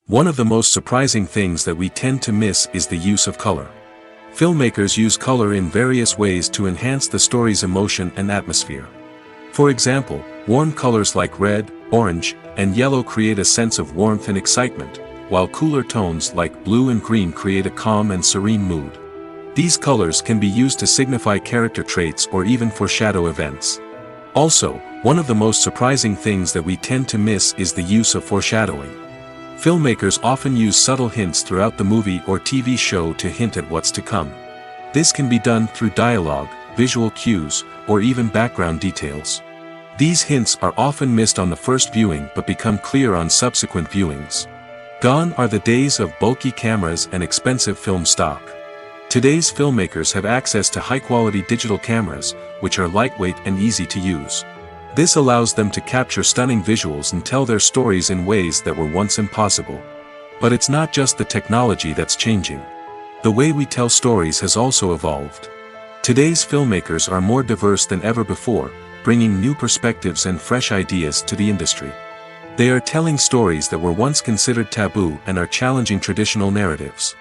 One of the most surprising things that we tend to miss is the use of color. Filmmakers use color in various ways to enhance the story's emotion and atmosphere. For example, warm colors like red, orange, and yellow create a sense of warmth and excitement, while cooler tones like blue and green create a calm and serene mood. These colors can be used to signify character traits or even foreshadow events. Also, one of the most surprising things that we tend to miss is the use of foreshadowing. Filmmakers often use subtle hints throughout the movie or TV show to hint at what's to come. This can be done through dialogue, visual cues, or even background details. These hints are often missed on the first viewing but become clear on subsequent viewings. Gone are the days of bulky cameras and expensive film stock. Today's filmmakers have access to high-quality digital cameras, which are lightweight and easy to use. This allows them to capture stunning visuals and tell their stories in ways that were once impossible. But it's not just the technology that's changing. The way we tell stories has also evolved. Today's filmmakers are more diverse than ever before, bringing new perspectives and fresh ideas to the industry. They are telling stories that were once considered taboo and are challenging traditional narratives.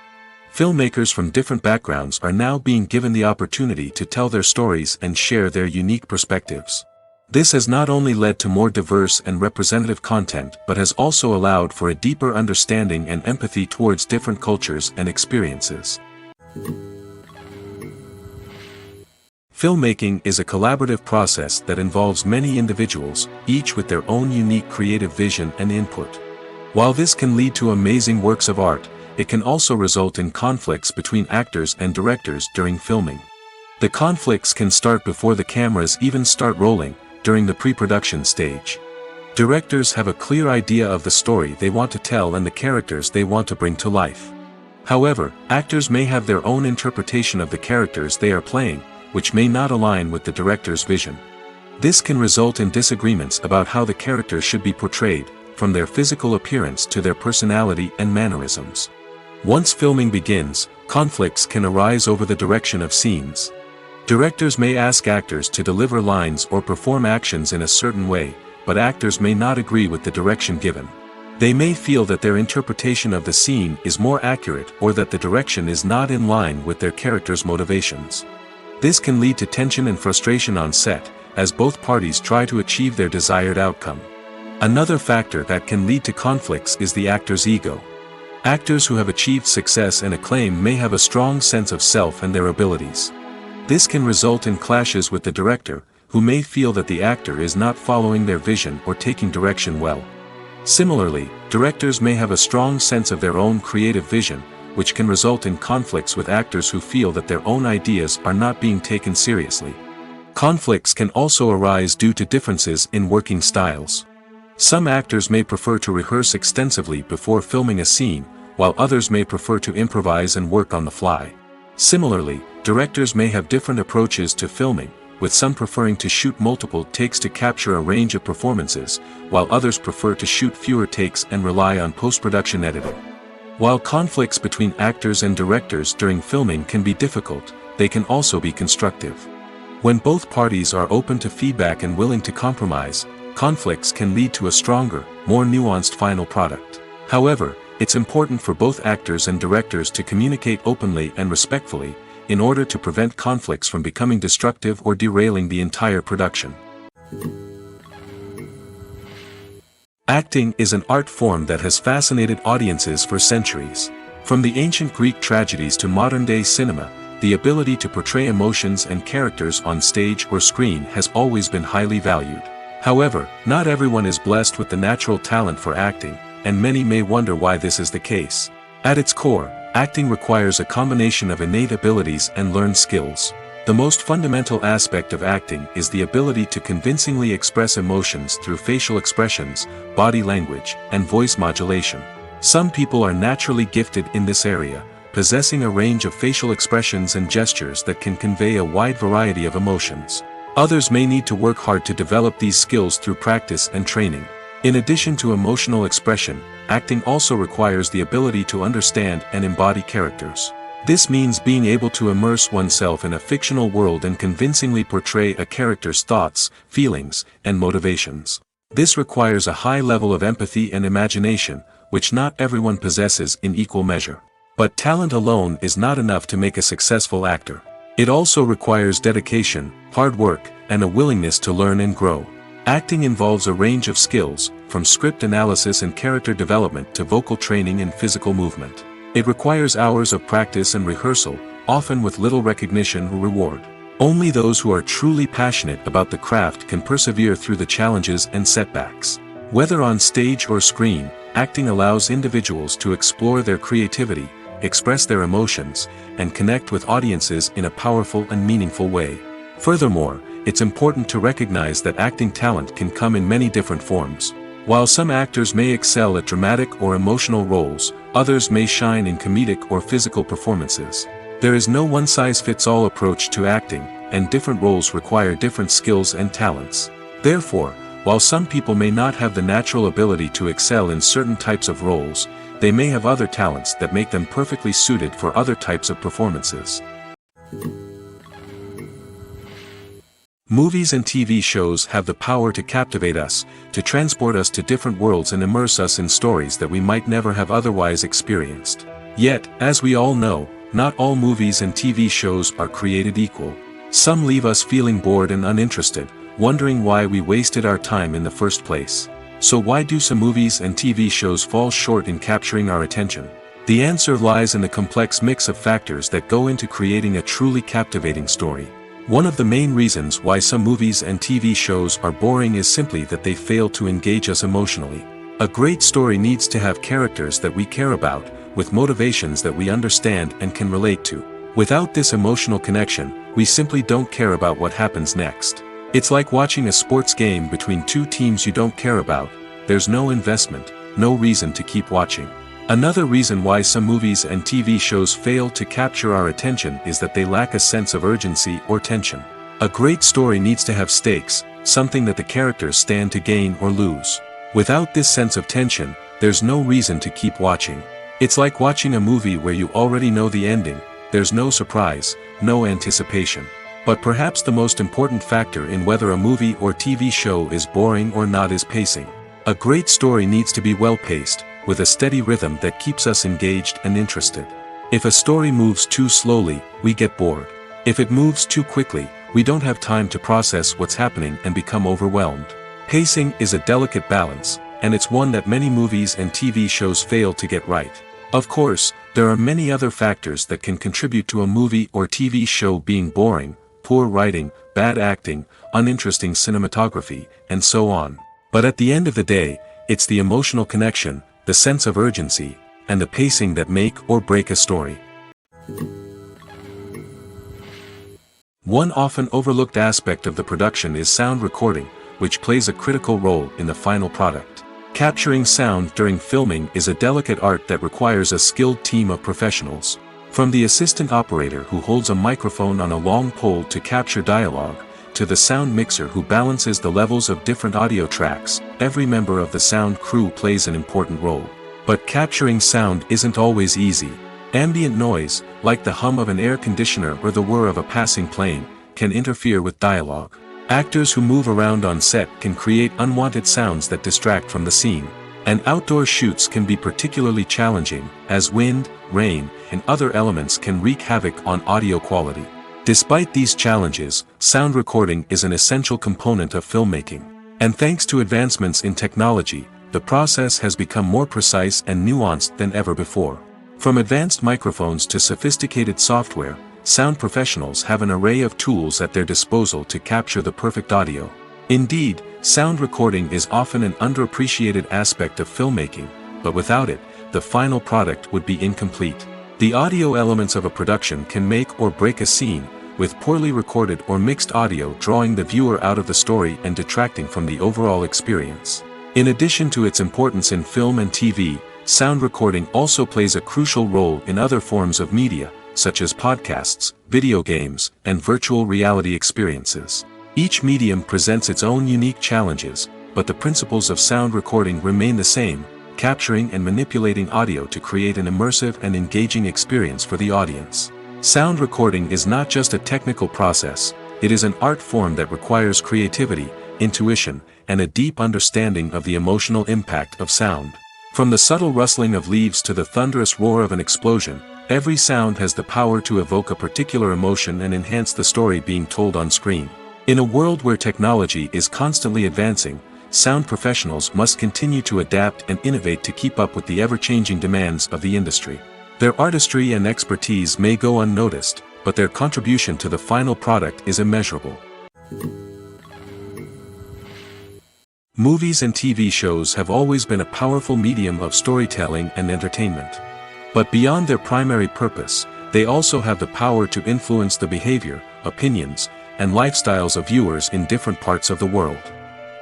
Filmmakers from different backgrounds are now being given the opportunity to tell their stories and share their unique perspectives. This has not only led to more diverse and representative content but has also allowed for a deeper understanding and empathy towards different cultures and experiences. Filmmaking is a collaborative process that involves many individuals, each with their own unique creative vision and input. While this can lead to amazing works of art, it can also result in conflicts between actors and directors during filming. The conflicts can start before the cameras even start rolling, during the pre-production stage. Directors have a clear idea of the story they want to tell and the characters they want to bring to life. However, actors may have their own interpretation of the characters they are playing, which may not align with the director's vision. This can result in disagreements about how the characters should be portrayed, from their physical appearance to their personality and mannerisms. Once filming begins, conflicts can arise over the direction of scenes. Directors may ask actors to deliver lines or perform actions in a certain way, but actors may not agree with the direction given. They may feel that their interpretation of the scene is more accurate or that the direction is not in line with their character's motivations. This can lead to tension and frustration on set, as both parties try to achieve their desired outcome. Another factor that can lead to conflicts is the actor's ego. Actors who have achieved success and acclaim may have a strong sense of self and their abilities. This can result in clashes with the director, who may feel that the actor is not following their vision or taking direction well. Similarly, directors may have a strong sense of their own creative vision, which can result in conflicts with actors who feel that their own ideas are not being taken seriously. Conflicts can also arise due to differences in working styles. Some actors may prefer to rehearse extensively before filming a scene, while others may prefer to improvise and work on the fly. Similarly, directors may have different approaches to filming, with some preferring to shoot multiple takes to capture a range of performances, while others prefer to shoot fewer takes and rely on post-production editing. While conflicts between actors and directors during filming can be difficult, they can also be constructive. When both parties are open to feedback and willing to compromise, conflicts can lead to a stronger, more nuanced final product. However, it's important for both actors and directors to communicate openly and respectfully, in order to prevent conflicts from becoming destructive or derailing the entire production. Acting is an art form that has fascinated audiences for centuries. From the ancient Greek tragedies to modern-day cinema, the ability to portray emotions and characters on stage or screen has always been highly valued. However, not everyone is blessed with the natural talent for acting, and many may wonder why this is the case. At its core, acting requires a combination of innate abilities and learned skills. The most fundamental aspect of acting is the ability to convincingly express emotions through facial expressions, body language, and voice modulation. Some people are naturally gifted in this area, possessing a range of facial expressions and gestures that can convey a wide variety of emotions. Others may need to work hard to develop these skills through practice and training. In addition to emotional expression, acting also requires the ability to understand and embody characters. This means being able to immerse oneself in a fictional world and convincingly portray a character's thoughts, feelings, and motivations. This requires a high level of empathy and imagination, which not everyone possesses in equal measure. But talent alone is not enough to make a successful actor. It also requires dedication, hard work, and a willingness to learn and grow. Acting involves a range of skills, from script analysis and character development to vocal training and physical movement. It requires hours of practice and rehearsal, often with little recognition or reward. Only those who are truly passionate about the craft can persevere through the challenges and setbacks. Whether on stage or screen, acting allows individuals to explore their creativity, express their emotions, and connect with audiences in a powerful and meaningful way. Furthermore, it's important to recognize that acting talent can come in many different forms. While some actors may excel at dramatic or emotional roles, others may shine in comedic or physical performances. There is no one-size-fits-all approach to acting, and different roles require different skills and talents. Therefore, while some people may not have the natural ability to excel in certain types of roles, they may have other talents that make them perfectly suited for other types of performances. Movies and TV shows have the power to captivate us, to transport us to different worlds and immerse us in stories that we might never have otherwise experienced. Yet, as we all know, not all movies and TV shows are created equal. Some leave us feeling bored and uninterested, wondering why we wasted our time in the first place. So why do some movies and TV shows fall short in capturing our attention? The answer lies in the complex mix of factors that go into creating a truly captivating story. One of the main reasons why some movies and TV shows are boring is simply that they fail to engage us emotionally. A great story needs to have characters that we care about, with motivations that we understand and can relate to. Without this emotional connection, we simply don't care about what happens next. It's like watching a sports game between two teams you don't care about. There's no investment, no reason to keep watching. Another reason why some movies and TV shows fail to capture our attention is that they lack a sense of urgency or tension. A great story needs to have stakes, something that the characters stand to gain or lose. Without this sense of tension, there's no reason to keep watching. It's like watching a movie where you already know the ending. There's no surprise, no anticipation. But perhaps the most important factor in whether a movie or TV show is boring or not is pacing. A great story needs to be well-paced, with a steady rhythm that keeps us engaged and interested. If a story moves too slowly, we get bored. If it moves too quickly, we don't have time to process what's happening and become overwhelmed. Pacing is a delicate balance, and it's one that many movies and TV shows fail to get right. Of course, there are many other factors that can contribute to a movie or TV show being boring: poor writing, bad acting, uninteresting cinematography, and so on. But at the end of the day, It's the emotional connection, the sense of urgency, and the pacing that make or break a story. One often overlooked aspect of the production is sound recording, which plays a critical role in the final product. Capturing sound during filming is a delicate art that requires a skilled team of professionals. From the assistant operator who holds a microphone on a long pole to capture dialogue, to the sound mixer who balances the levels of different audio tracks, every member of the sound crew plays an important role. But capturing sound isn't always easy. Ambient noise, like the hum of an air conditioner or the whir of a passing plane, can interfere with dialogue. Actors who move around on set can create unwanted sounds that distract from the scene. And outdoor shoots can be particularly challenging, as wind, rain, and other elements can wreak havoc on audio quality. Despite these challenges, sound recording is an essential component of filmmaking. And thanks to advancements in technology, the process has become more precise and nuanced than ever before. From advanced microphones to sophisticated software, sound professionals have an array of tools at their disposal to capture the perfect audio. Indeed, sound recording is often an underappreciated aspect of filmmaking, but without it, the final product would be incomplete. The audio elements of a production can make or break a scene, with poorly recorded or mixed audio drawing the viewer out of the story and detracting from the overall experience. In addition to its importance in film and TV, sound recording also plays a crucial role in other forms of media, such as podcasts, video games, and virtual reality experiences. Each medium presents its own unique challenges, but the principles of sound recording remain the same, capturing and manipulating audio to create an immersive and engaging experience for the audience. Sound recording is not just a technical process, it is an art form that requires creativity, intuition, and a deep understanding of the emotional impact of sound. From the subtle rustling of leaves to the thunderous roar of an explosion, every sound has the power to evoke a particular emotion and enhance the story being told on screen. In a world where technology is constantly advancing, sound professionals must continue to adapt and innovate to keep up with the ever-changing demands of the industry. Their artistry and expertise may go unnoticed, but their contribution to the final product is immeasurable. Movies and TV shows have always been a powerful medium of storytelling and entertainment. But beyond their primary purpose, they also have the power to influence the behavior, opinions, and lifestyles of viewers in different parts of the world.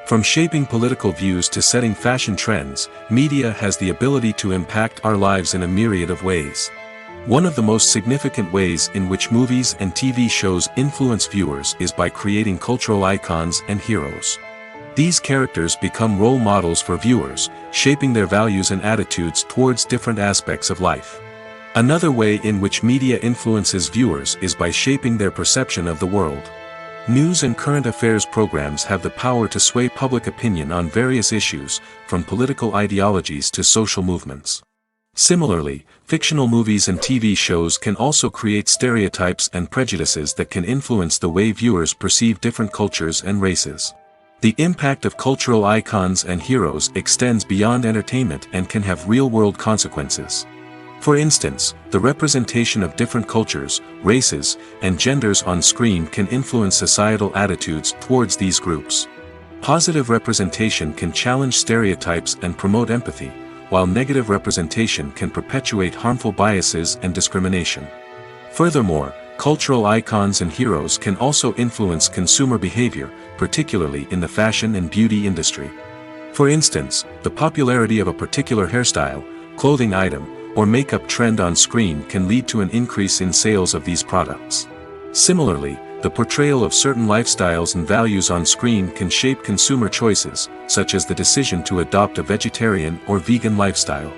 From shaping political views to setting fashion trends, media has the ability to impact our lives in a myriad of ways. One of the most significant ways in which movies and TV shows influence viewers is by creating cultural icons and heroes. These characters become role models for viewers, shaping their values and attitudes towards different aspects of life. Another way in which media influences viewers is by shaping their perception of the world. News and current affairs programs have the power to sway public opinion on various issues, from political ideologies to social movements. Similarly, fictional movies and TV shows can also create stereotypes and prejudices that can influence the way viewers perceive different cultures and races. The impact of cultural icons and heroes extends beyond entertainment and can have real-world consequences. For instance, the representation of different cultures, races, and genders on screen can influence societal attitudes towards these groups. Positive representation can challenge stereotypes and promote empathy, while negative representation can perpetuate harmful biases and discrimination. Furthermore, cultural icons and heroes can also influence consumer behavior, particularly in the fashion and beauty industry. For instance, the popularity of a particular hairstyle, clothing item, or makeup trend on screen can lead to an increase in sales of these products. Similarly, the portrayal of certain lifestyles and values on screen can shape consumer choices, such as the decision to adopt a vegetarian or vegan lifestyle.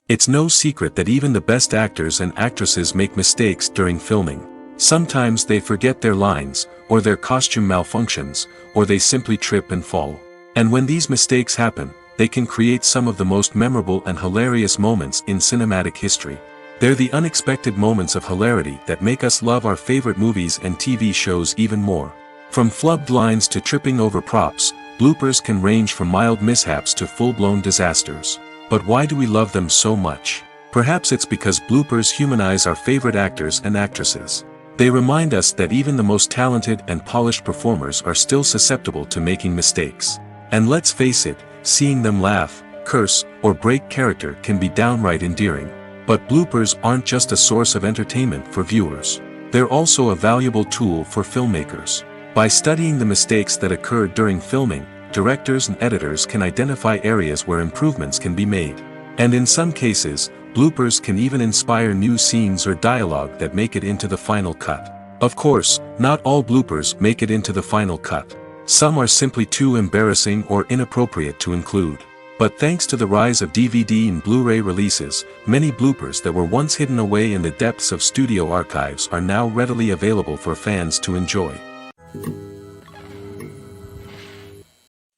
It's no secret that even the best actors and actresses make mistakes during filming. Sometimes they forget their lines, or their costume malfunctions, or they simply trip and fall. And when these mistakes happen, they can create some of the most memorable and hilarious moments in cinematic history. They're the unexpected moments of hilarity that make us love our favorite movies and TV shows even more. From flubbed lines to tripping over props, bloopers can range from mild mishaps to full-blown disasters. But why do we love them so much? Perhaps it's because bloopers humanize our favorite actors and actresses. They remind us that even the most talented and polished performers are still susceptible to making mistakes. And let's face it, seeing them laugh, curse, or break character can be downright endearing. But bloopers aren't just a source of entertainment for viewers. They're also a valuable tool for filmmakers. By studying the mistakes that occurred during filming, directors and editors can identify areas where improvements can be made. And in some cases, bloopers can even inspire new scenes or dialogue that make it into the final cut. Of course, not all bloopers make it into the final cut. Some are simply too embarrassing or inappropriate to include. But thanks to the rise of DVD and Blu-ray releases, many bloopers that were once hidden away in the depths of studio archives are now readily available for fans to enjoy.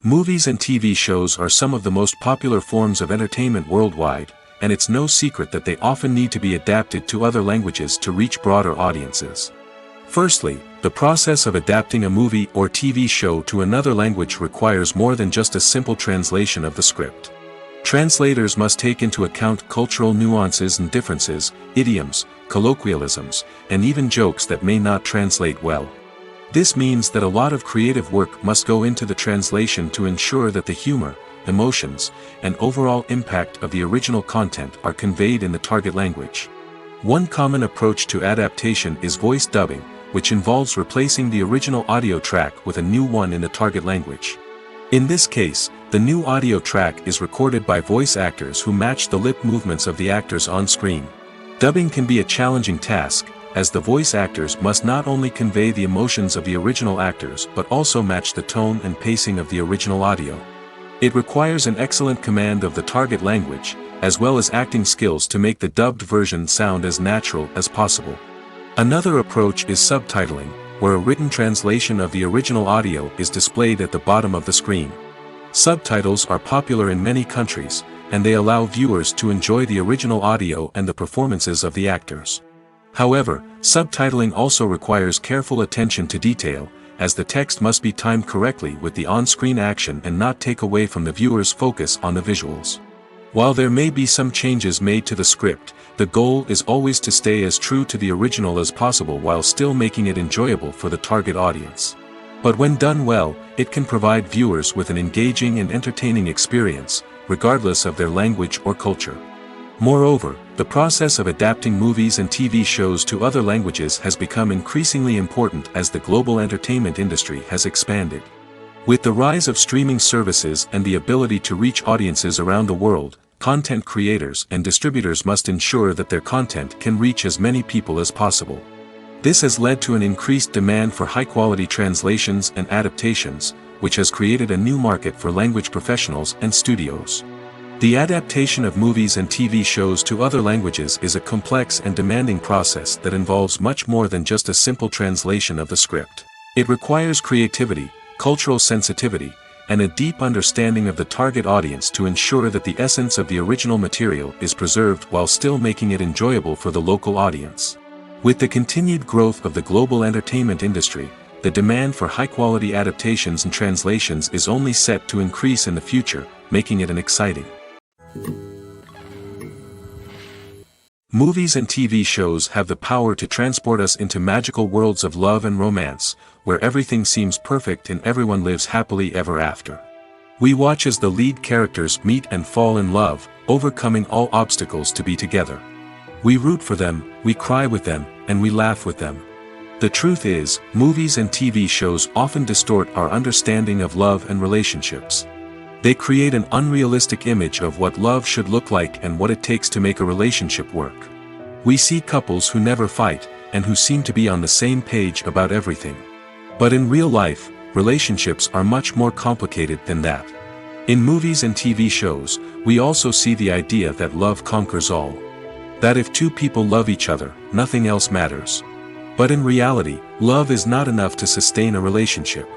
Movies and TV shows are some of the most popular forms of entertainment worldwide, and it's no secret that they often need to be adapted to other languages to reach broader audiences. Firstly, the process of adapting a movie or TV show to another language requires more than just a simple translation of the script. Translators must take into account cultural nuances and differences, idioms, colloquialisms, and even jokes that may not translate well. This means that a lot of creative work must go into the translation to ensure that the humor, emotions, and overall impact of the original content are conveyed in the target language. One common approach to adaptation is voice dubbing, which involves replacing the original audio track with a new one in the target language. In this case, the new audio track is recorded by voice actors who match the lip movements of the actors on screen. Dubbing can be a challenging task, as the voice actors must not only convey the emotions of the original actors but also match the tone and pacing of the original audio. It requires an excellent command of the target language, as well as acting skills to make the dubbed version sound as natural as possible. Another approach is subtitling, where a written translation of the original audio is displayed at the bottom of the screen. Subtitles are popular in many countries, and they allow viewers to enjoy the original audio and the performances of the actors. However, subtitling also requires careful attention to detail, as the text must be timed correctly with the on-screen action and not take away from the viewer's focus on the visuals. While there may be some changes made to the script, the goal is always to stay as true to the original as possible while still making it enjoyable for the target audience. But when done well, it can provide viewers with an engaging and entertaining experience, regardless of their language or culture. Moreover, the process of adapting movies and TV shows to other languages has become increasingly important as the global entertainment industry has expanded. With the rise of streaming services and the ability to reach audiences around the world, content creators and distributors must ensure that their content can reach as many people as possible. This has led to an increased demand for high-quality translations and adaptations, which has created a new market for language professionals and studios. The adaptation of movies and TV shows to other languages is a complex and demanding process that involves much more than just a simple translation of the script. It requires creativity, cultural sensitivity, and a deep understanding of the target audience to ensure that the essence of the original material is preserved while still making it enjoyable for the local audience. With the continued growth of the global entertainment industry, the demand for high-quality adaptations and translations is only set to increase in the future, making it an exciting. Movies and TV shows have the power to transport us into magical worlds of love and romance, where everything seems perfect and everyone lives happily ever after. We watch as the lead characters meet and fall in love, overcoming all obstacles to be together. We root for them, we cry with them, and we laugh with them. The truth is, movies and TV shows often distort our understanding of love and relationships. They create an unrealistic image of what love should look like and what it takes to make a relationship work. We see couples who never fight, and who seem to be on the same page about everything. But in real life, relationships are much more complicated than that. In movies and TV shows, we also see the idea that love conquers all. That if two people love each other, nothing else matters. But in reality, love is not enough to sustain a relationship.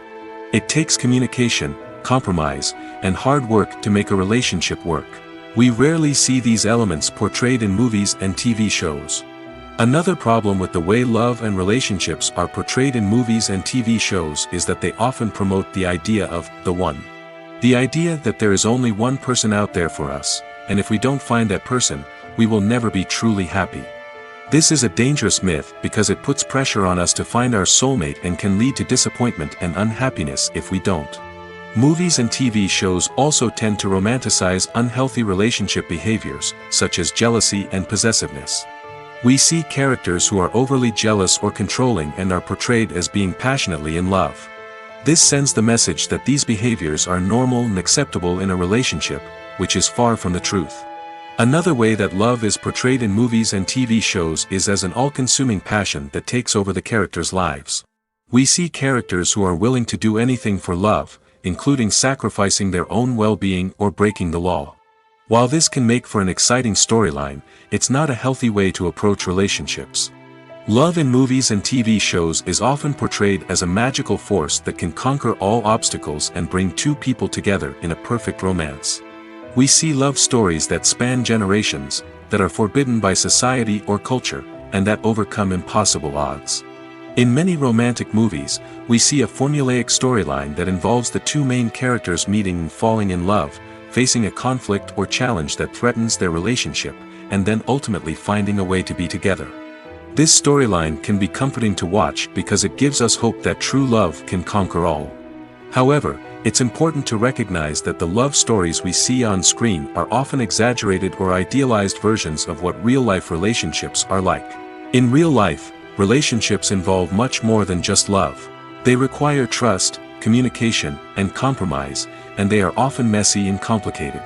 It takes communication, compromise, and hard work to make a relationship work. We rarely see these elements portrayed in movies and TV shows. Another problem with the way love and relationships are portrayed in movies and TV shows is that they often promote the idea of the one. The idea that there is only one person out there for us, and if we don't find that person, we will never be truly happy. This is a dangerous myth because it puts pressure on us to find our soulmate and can lead to disappointment and unhappiness if we don't. Movies and TV shows also tend to romanticize unhealthy relationship behaviors, such as jealousy and possessiveness. We see characters who are overly jealous or controlling and are portrayed as being passionately in love. This sends the message that these behaviors are normal and acceptable in a relationship, which is far from the truth. Another way that love is portrayed in movies and TV shows is as an all-consuming passion that takes over the characters' lives. We see characters who are willing to do anything for love, including sacrificing their own well-being or breaking the law. While this can make for an exciting storyline, it's not a healthy way to approach relationships. Love in movies and TV shows is often portrayed as a magical force that can conquer all obstacles and bring two people together in a perfect romance. We see love stories that span generations, that are forbidden by society or culture, and that overcome impossible odds. In many romantic movies, we see a formulaic storyline that involves the two main characters meeting and falling in love, facing a conflict or challenge that threatens their relationship, and then ultimately finding a way to be together. This storyline can be comforting to watch because it gives us hope that true love can conquer all. However, it's important to recognize that the love stories we see on screen are often exaggerated or idealized versions of what real-life relationships are like. In real life, relationships involve much more than just love. They require trust, communication, and compromise, and they are often messy and complicated.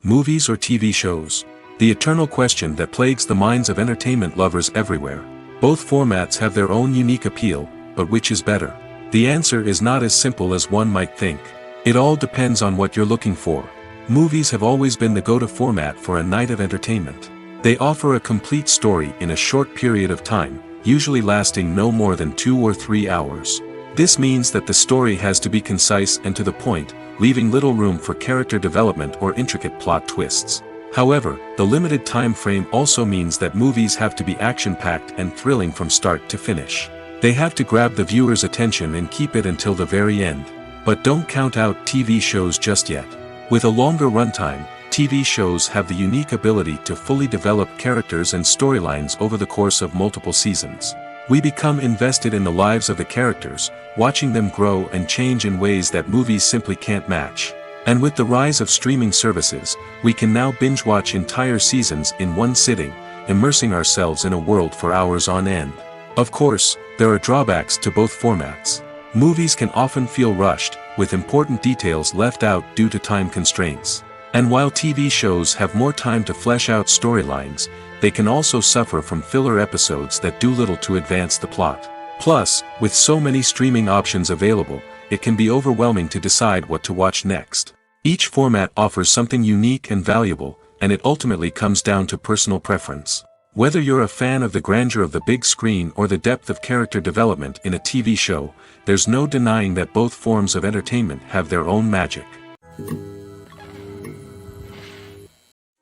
Movies or TV shows? The eternal question that plagues the minds of entertainment lovers everywhere. Both formats have their own unique appeal, but which is better? The answer is not as simple as one might think. It all depends on what you're looking for. Movies have always been the go-to format for a night of entertainment. They offer a complete story in a short period of time, usually lasting no more than 2 or 3 hours. This means that the story has to be concise and to the point, leaving little room for character development or intricate plot twists. However, the limited time frame also means that movies have to be action-packed and thrilling from start to finish. They have to grab the viewer's attention and keep it until the very end. But don't count out TV shows just yet. With a longer runtime, TV shows have the unique ability to fully develop characters and storylines over the course of multiple seasons. We become invested in the lives of the characters, watching them grow and change in ways that movies simply can't match. And with the rise of streaming services, we can now binge-watch entire seasons in one sitting, immersing ourselves in a world for hours on end. Of course, there are drawbacks to both formats. Movies can often feel rushed, with important details left out due to time constraints. And while TV shows have more time to flesh out storylines, they can also suffer from filler episodes that do little to advance the plot. Plus, with so many streaming options available, it can be overwhelming to decide what to watch next. Each format offers something unique and valuable, and it ultimately comes down to personal preference. Whether you're a fan of the grandeur of the big screen or the depth of character development in a TV show, there's no denying that both forms of entertainment have their own magic.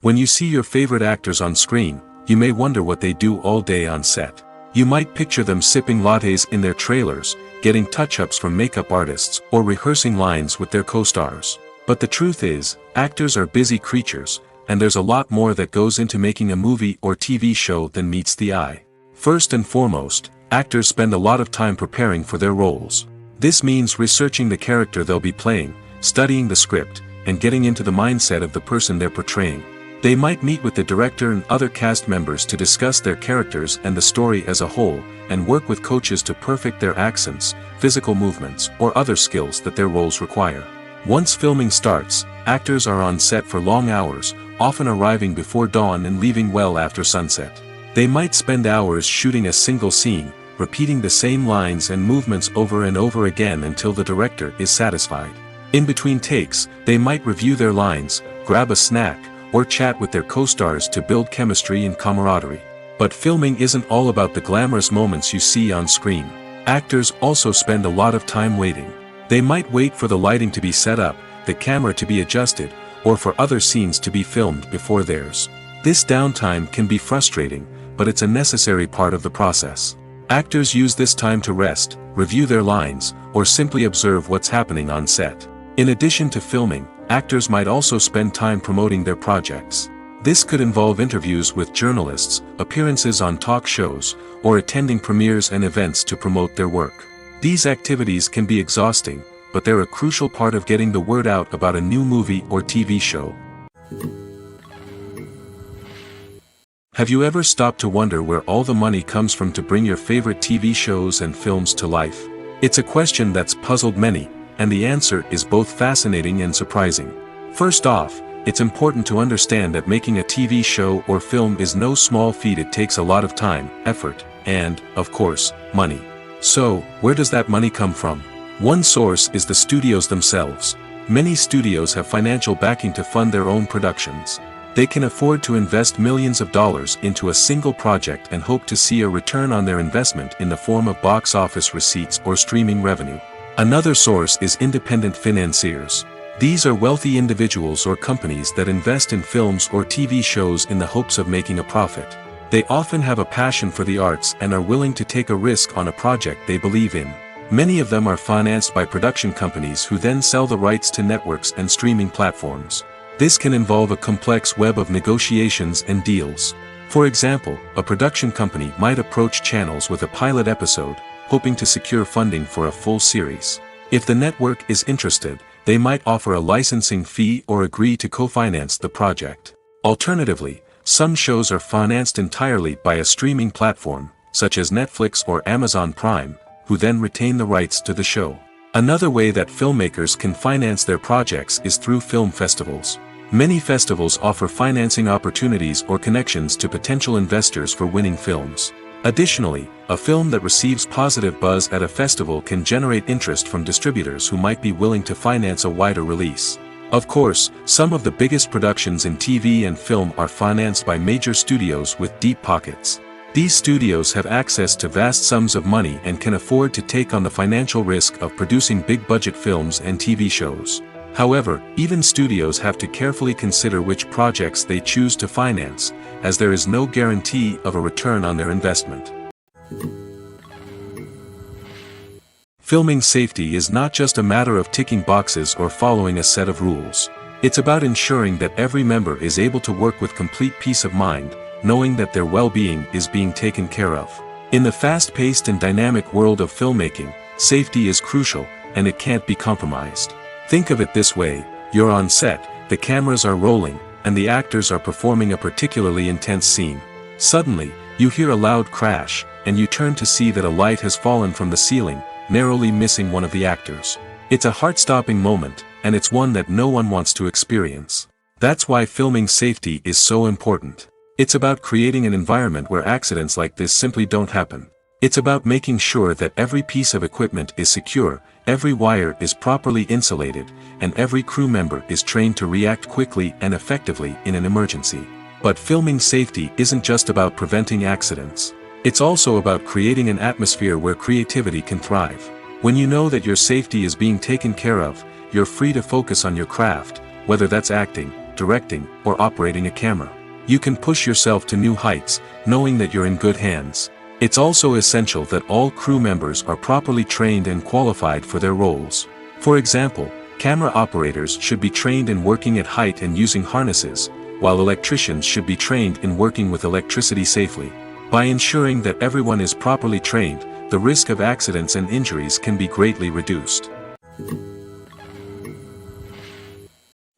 When you see your favorite actors on screen, you may wonder what they do all day on set. You might picture them sipping lattes in their trailers, getting touch-ups from makeup artists, or rehearsing lines with their co-stars. But the truth is, actors are busy creatures, and there's a lot more that goes into making a movie or TV show than meets the eye. First and foremost, actors spend a lot of time preparing for their roles. This means researching the character they'll be playing, studying the script, and getting into the mindset of the person they're portraying. They might meet with the director and other cast members to discuss their characters and the story as a whole, and work with coaches to perfect their accents, physical movements, or other skills that their roles require. Once filming starts, actors are on set for long hours, often arriving before dawn and leaving well after sunset. They might spend hours shooting a single scene, repeating the same lines and movements over and over again until the director is satisfied. In between takes, they might review their lines, grab a snack, or chat with their co-stars to build chemistry and camaraderie. But filming isn't all about the glamorous moments you see on screen. Actors also spend a lot of time waiting. They might wait for the lighting to be set up, the camera to be adjusted, or for other scenes to be filmed before theirs. This downtime can be frustrating, but it's a necessary part of the process. Actors use this time to rest, review their lines, or simply observe what's happening on set. In addition to filming, actors might also spend time promoting their projects. This could involve interviews with journalists, appearances on talk shows, or attending premieres and events to promote their work. These activities can be exhausting, but they're a crucial part of getting the word out about a new movie or TV show. Have you ever stopped to wonder where all the money comes from to bring your favorite TV shows and films to life? It's a question that's puzzled many, and the answer is both fascinating and surprising. First off, it's important to understand that making a TV show or film is no small feat. It takes a lot of time, effort, and, of course, money. So, where does that money come from? One source is the studios themselves. Many studios have financial backing to fund their own productions. They can afford to invest millions of dollars into a single project and hope to see a return on their investment in the form of box office receipts or streaming revenue. Another source is independent financiers. These are wealthy individuals or companies that invest in films or TV shows in the hopes of making a profit. They often have a passion for the arts and are willing to take a risk on a project they believe in. Many of them are financed by production companies who then sell the rights to networks and streaming platforms. This can involve a complex web of negotiations and deals. For example, a production company might approach channels with a pilot episode, hoping to secure funding for a full series. If the network is interested, they might offer a licensing fee or agree to co-finance the project. Alternatively, some shows are financed entirely by a streaming platform, such as Netflix or Amazon Prime, who then retain the rights to the show. Another way that filmmakers can finance their projects is through film festivals. Many festivals offer financing opportunities or connections to potential investors for winning films. Additionally, a film that receives positive buzz at a festival can generate interest from distributors who might be willing to finance a wider release. Of course, some of the biggest productions in TV and film are financed by major studios with deep pockets. These studios have access to vast sums of money and can afford to take on the financial risk of producing big-budget films and TV shows. However, even studios have to carefully consider which projects they choose to finance, as there is no guarantee of a return on their investment. Filming safety is not just a matter of ticking boxes or following a set of rules. It's about ensuring that every member is able to work with complete peace of mind, knowing that their well-being is being taken care of. In the fast-paced and dynamic world of filmmaking, safety is crucial, and it can't be compromised. Think of it this way: you're on set, the cameras are rolling, and the actors are performing a particularly intense scene. Suddenly, you hear a loud crash, and you turn to see that a light has fallen from the ceiling, narrowly missing one of the actors. It's a heart-stopping moment, and it's one that no one wants to experience. That's why filming safety is so important. It's about creating an environment where accidents like this simply don't happen. It's about making sure that every piece of equipment is secure, every wire is properly insulated, and every crew member is trained to react quickly and effectively in an emergency. But filming safety isn't just about preventing accidents. It's also about creating an atmosphere where creativity can thrive. When you know that your safety is being taken care of, you're free to focus on your craft, whether that's acting, directing, or operating a camera. You can push yourself to new heights, knowing that you're in good hands. It's also essential that all crew members are properly trained and qualified for their roles. For example, camera operators should be trained in working at height and using harnesses, while electricians should be trained in working with electricity safely. By ensuring that everyone is properly trained, the risk of accidents and injuries can be greatly reduced.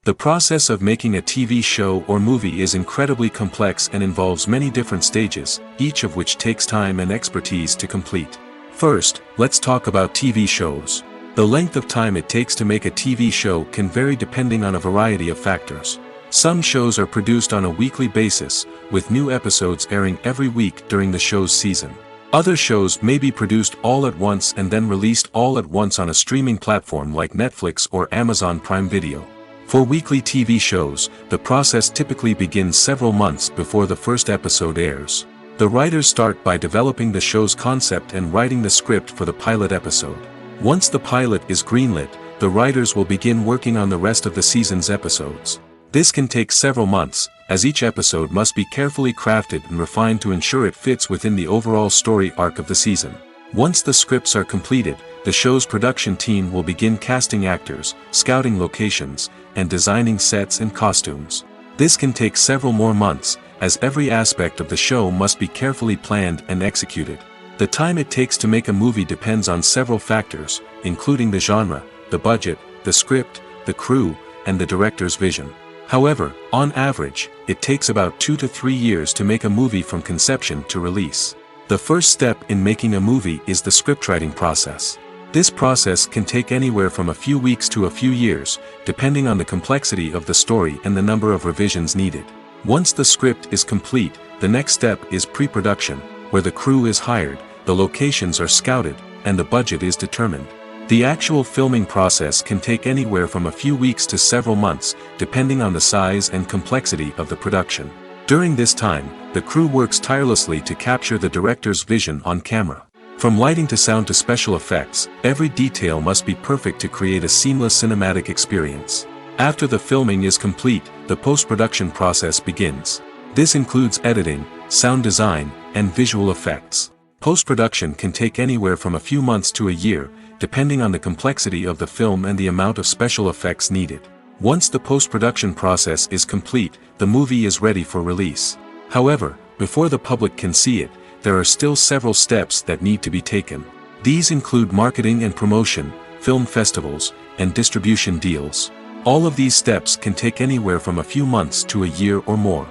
The process of making a TV show or movie is incredibly complex and involves many different stages, each of which takes time and expertise to complete. First, let's talk about TV shows. The length of time it takes to make a TV show can vary depending on a variety of factors. Some shows are produced on a weekly basis, with new episodes airing every week during the show's season. Other shows may be produced all at once and then released all at once on a streaming platform like Netflix or Amazon Prime Video. For weekly TV shows, the process typically begins several months before the first episode airs. The writers start by developing the show's concept and writing the script for the pilot episode. Once the pilot is greenlit, the writers will begin working on the rest of the season's episodes. This can take several months, as each episode must be carefully crafted and refined to ensure it fits within the overall story arc of the season. Once the scripts are completed, the show's production team will begin casting actors, scouting locations, and designing sets and costumes. This can take several more months, as every aspect of the show must be carefully planned and executed. The time it takes to make a movie depends on several factors, including the genre, the budget, the script, the crew, and the director's vision. However, on average, it takes about 2 to 3 years to make a movie from conception to release. The first step in making a movie is the scriptwriting process. This process can take anywhere from a few weeks to a few years, depending on the complexity of the story and the number of revisions needed. Once the script is complete, the next step is pre-production, where the crew is hired, the locations are scouted, and the budget is determined. The actual filming process can take anywhere from a few weeks to several months, depending on the size and complexity of the production. During this time, the crew works tirelessly to capture the director's vision on camera. From lighting to sound to special effects, every detail must be perfect to create a seamless cinematic experience. After the filming is complete, the post-production process begins. This includes editing, sound design, and visual effects. Post-production can take anywhere from a few months to a year, depending on the complexity of the film and the amount of special effects needed. Once the post-production process is complete, the movie is ready for release. However, before the public can see it, there are still several steps that need to be taken. These include marketing and promotion, film festivals, and distribution deals. All of these steps can take anywhere from a few months to a year or more.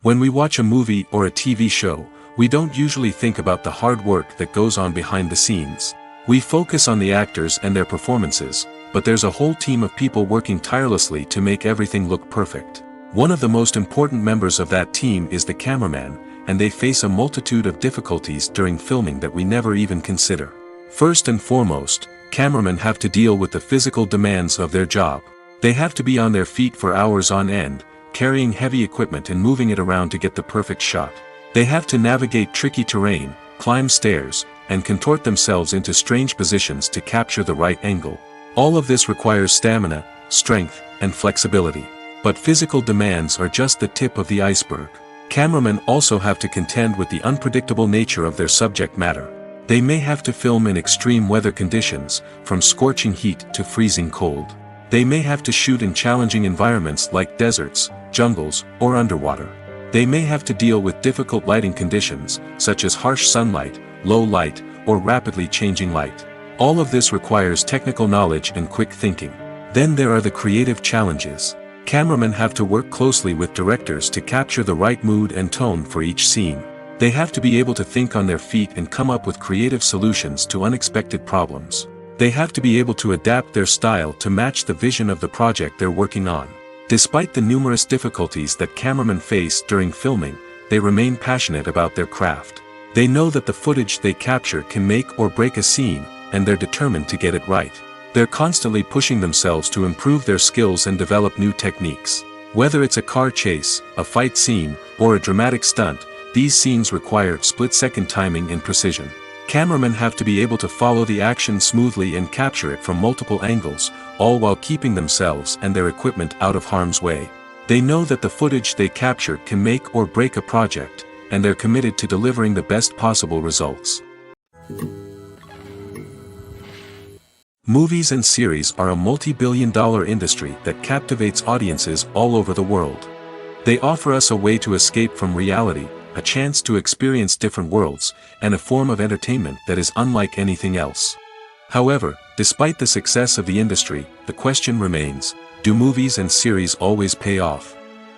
When we watch a movie or a TV show, we don't usually think about the hard work that goes on behind the scenes. We focus on the actors and their performances, but there's a whole team of people working tirelessly to make everything look perfect. One of the most important members of that team is the cameraman, and they face a multitude of difficulties during filming that we never even consider. First and foremost, cameramen have to deal with the physical demands of their job. They have to be on their feet for hours on end, carrying heavy equipment and moving it around to get the perfect shot. They have to navigate tricky terrain, climb stairs, and contort themselves into strange positions to capture the right angle. All of this requires stamina, strength, and flexibility. But physical demands are just the tip of the iceberg. Cameramen also have to contend with the unpredictable nature of their subject matter. They may have to film in extreme weather conditions, from scorching heat to freezing cold. They may have to shoot in challenging environments like deserts, jungles, or underwater. They may have to deal with difficult lighting conditions, such as harsh sunlight, low light, or rapidly changing light. All of this requires technical knowledge and quick thinking. Then there are the creative challenges. Cameramen have to work closely with directors to capture the right mood and tone for each scene. They have to be able to think on their feet and come up with creative solutions to unexpected problems. They have to be able to adapt their style to match the vision of the project they're working on. Despite the numerous difficulties that cameramen face during filming, they remain passionate about their craft. They know that the footage they capture can make or break a scene, and they're determined to get it right. They're constantly pushing themselves to improve their skills and develop new techniques. Whether it's a car chase, a fight scene, or a dramatic stunt, these scenes require split-second timing and precision. Cameramen have to be able to follow the action smoothly and capture it from multiple angles, all while keeping themselves and their equipment out of harm's way. They know that the footage they capture can make or break a project, and they're committed to delivering the best possible results. Movies and series are a multi-billion-dollar industry that captivates audiences all over the world. They offer us a way to escape from reality, a chance to experience different worlds, and a form of entertainment that is unlike anything else. However, despite the success of the industry, the question remains, do movies and series always pay off?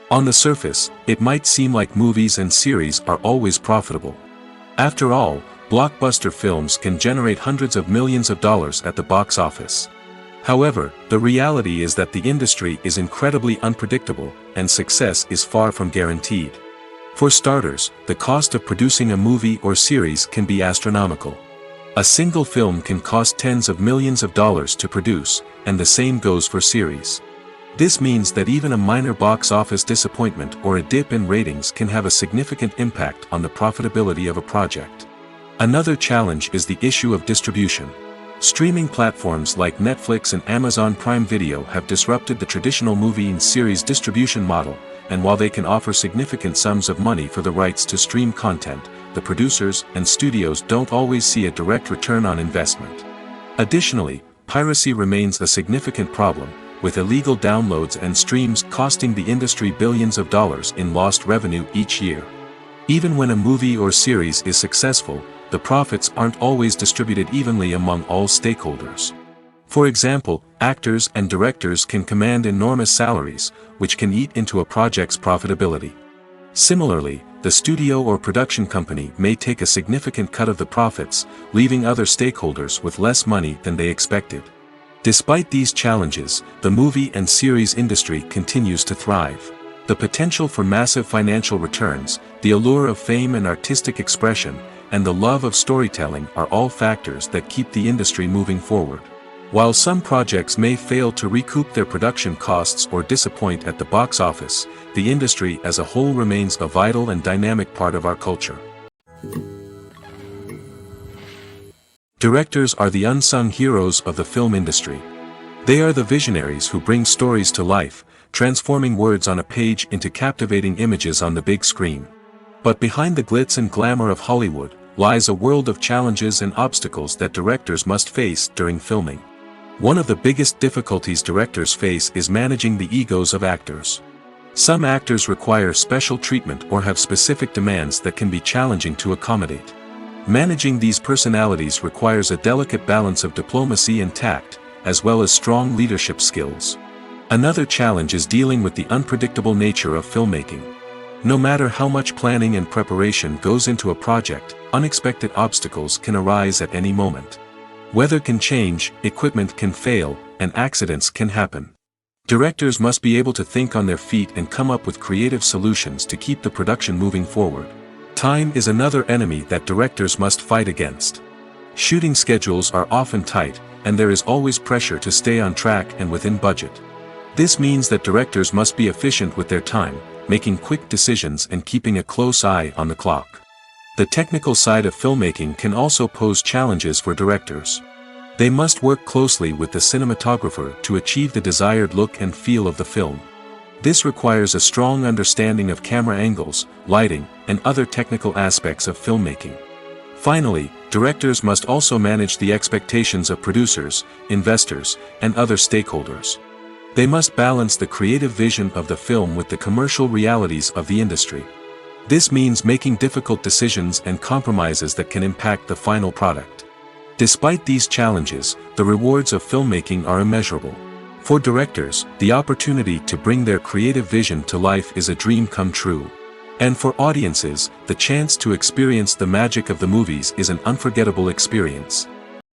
On the surface, it might seem like movies and series are always profitable. After all, blockbuster films can generate hundreds of millions of dollars at the box office. However, the reality is that the industry is incredibly unpredictable, and success is far from guaranteed. For starters, the cost of producing a movie or series can be astronomical. A single film can cost tens of millions of dollars to produce, and the same goes for series. This means that even a minor box office disappointment or a dip in ratings can have a significant impact on the profitability of a project. Another challenge is the issue of distribution. Streaming platforms like Netflix and Amazon Prime Video have disrupted the traditional movie and series distribution model, and while they can offer significant sums of money for the rights to stream content, the producers and studios don't always see a direct return on investment. Additionally, piracy remains a significant problem, with illegal downloads and streams costing the industry billions of dollars in lost revenue each year. Even when a movie or series is successful, the profits aren't always distributed evenly among all stakeholders. For example, actors and directors can command enormous salaries, which can eat into a project's profitability. Similarly, the studio or production company may take a significant cut of the profits, leaving other stakeholders with less money than they expected. Despite these challenges, the movie and series industry continues to thrive. The potential for massive financial returns, the allure of fame and artistic expression, and the love of storytelling are all factors that keep the industry moving forward. While some projects may fail to recoup their production costs or disappoint at the box office, the industry as a whole remains a vital and dynamic part of our culture. Directors are the unsung heroes of the film industry. They are the visionaries who bring stories to life, transforming words on a page into captivating images on the big screen. But behind the glitz and glamour of Hollywood, lies a world of challenges and obstacles that directors must face during filming. One of the biggest difficulties directors face is managing the egos of actors. Some actors require special treatment or have specific demands that can be challenging to accommodate. Managing these personalities requires a delicate balance of diplomacy and tact, as well as strong leadership skills. Another challenge is dealing with the unpredictable nature of filmmaking. No matter how much planning and preparation goes into a project, unexpected obstacles can arise at any moment. Weather can change, equipment can fail, and accidents can happen. Directors must be able to think on their feet and come up with creative solutions to keep the production moving forward. Time is another enemy that directors must fight against. Shooting schedules are often tight, and there is always pressure to stay on track and within budget. This means that directors must be efficient with their time, making quick decisions and keeping a close eye on the clock. The technical side of filmmaking can also pose challenges for directors. They must work closely with the cinematographer to achieve the desired look and feel of the film. This requires a strong understanding of camera angles, lighting, and other technical aspects of filmmaking. Finally, directors must also manage the expectations of producers, investors, and other stakeholders. They must balance the creative vision of the film with the commercial realities of the industry. This means making difficult decisions and compromises that can impact the final product. Despite these challenges, the rewards of filmmaking are immeasurable. For directors, the opportunity to bring their creative vision to life is a dream come true. And for audiences, the chance to experience the magic of the movies is an unforgettable experience.